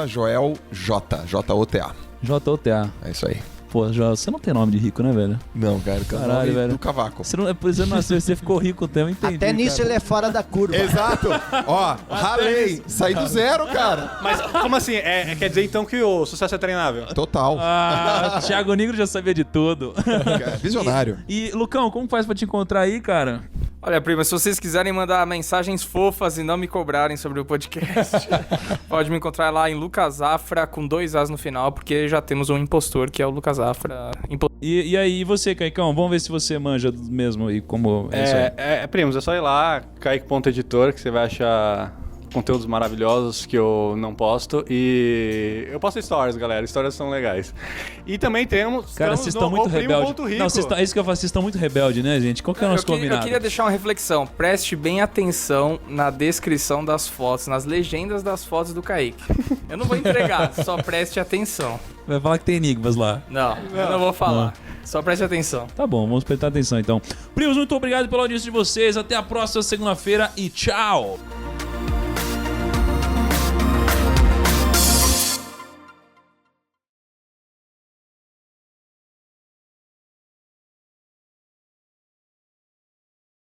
@Joel J. J-O-T-A. JOTA. É isso aí. Pô, Joel, você não tem nome de rico, né, velho? Não, cara, que é o Caralho, nome velho. do cavaco. Você não nasceu, você ficou rico até, eu entendi. Até nisso cara. ele é fora da curva. Exato. Ó, ralei. Saí do zero, cara. Mas como assim? Quer dizer então que o sucesso é treinável? Total. Ah, Thiago Negro já sabia de tudo. Cara, visionário. E, Lucão, como faz pra te encontrar aí, cara? Olha, prima, se vocês quiserem mandar mensagens fofas e não me cobrarem sobre o podcast, pode me encontrar lá em Lucas Afra com 2 As no final, porque já temos um impostor, que é o Lucas Afra. E aí, e você, Caicão? Vamos ver se você manja mesmo e como é isso aí. Primos, é só ir lá, kaique.editor, que você vai achar conteúdos maravilhosos que eu não posto. E eu posto stories, galera. Stories são legais. E também temos... Cara, vocês estão muito rebeldes. Não, Rico. é isso que eu falo, vocês estão muito rebeldes, né, gente? Qual que é o nosso Eu combinado? queria deixar uma reflexão. Preste bem atenção na descrição das fotos, nas legendas das fotos do Kaique. Eu não vou entregar, só preste atenção. Vai falar que tem enigmas lá. Não, eu não vou falar. Só preste atenção. Tá bom, vamos prestar atenção então. Primos, muito obrigado pela audiência de vocês. Até a próxima segunda-feira e tchau!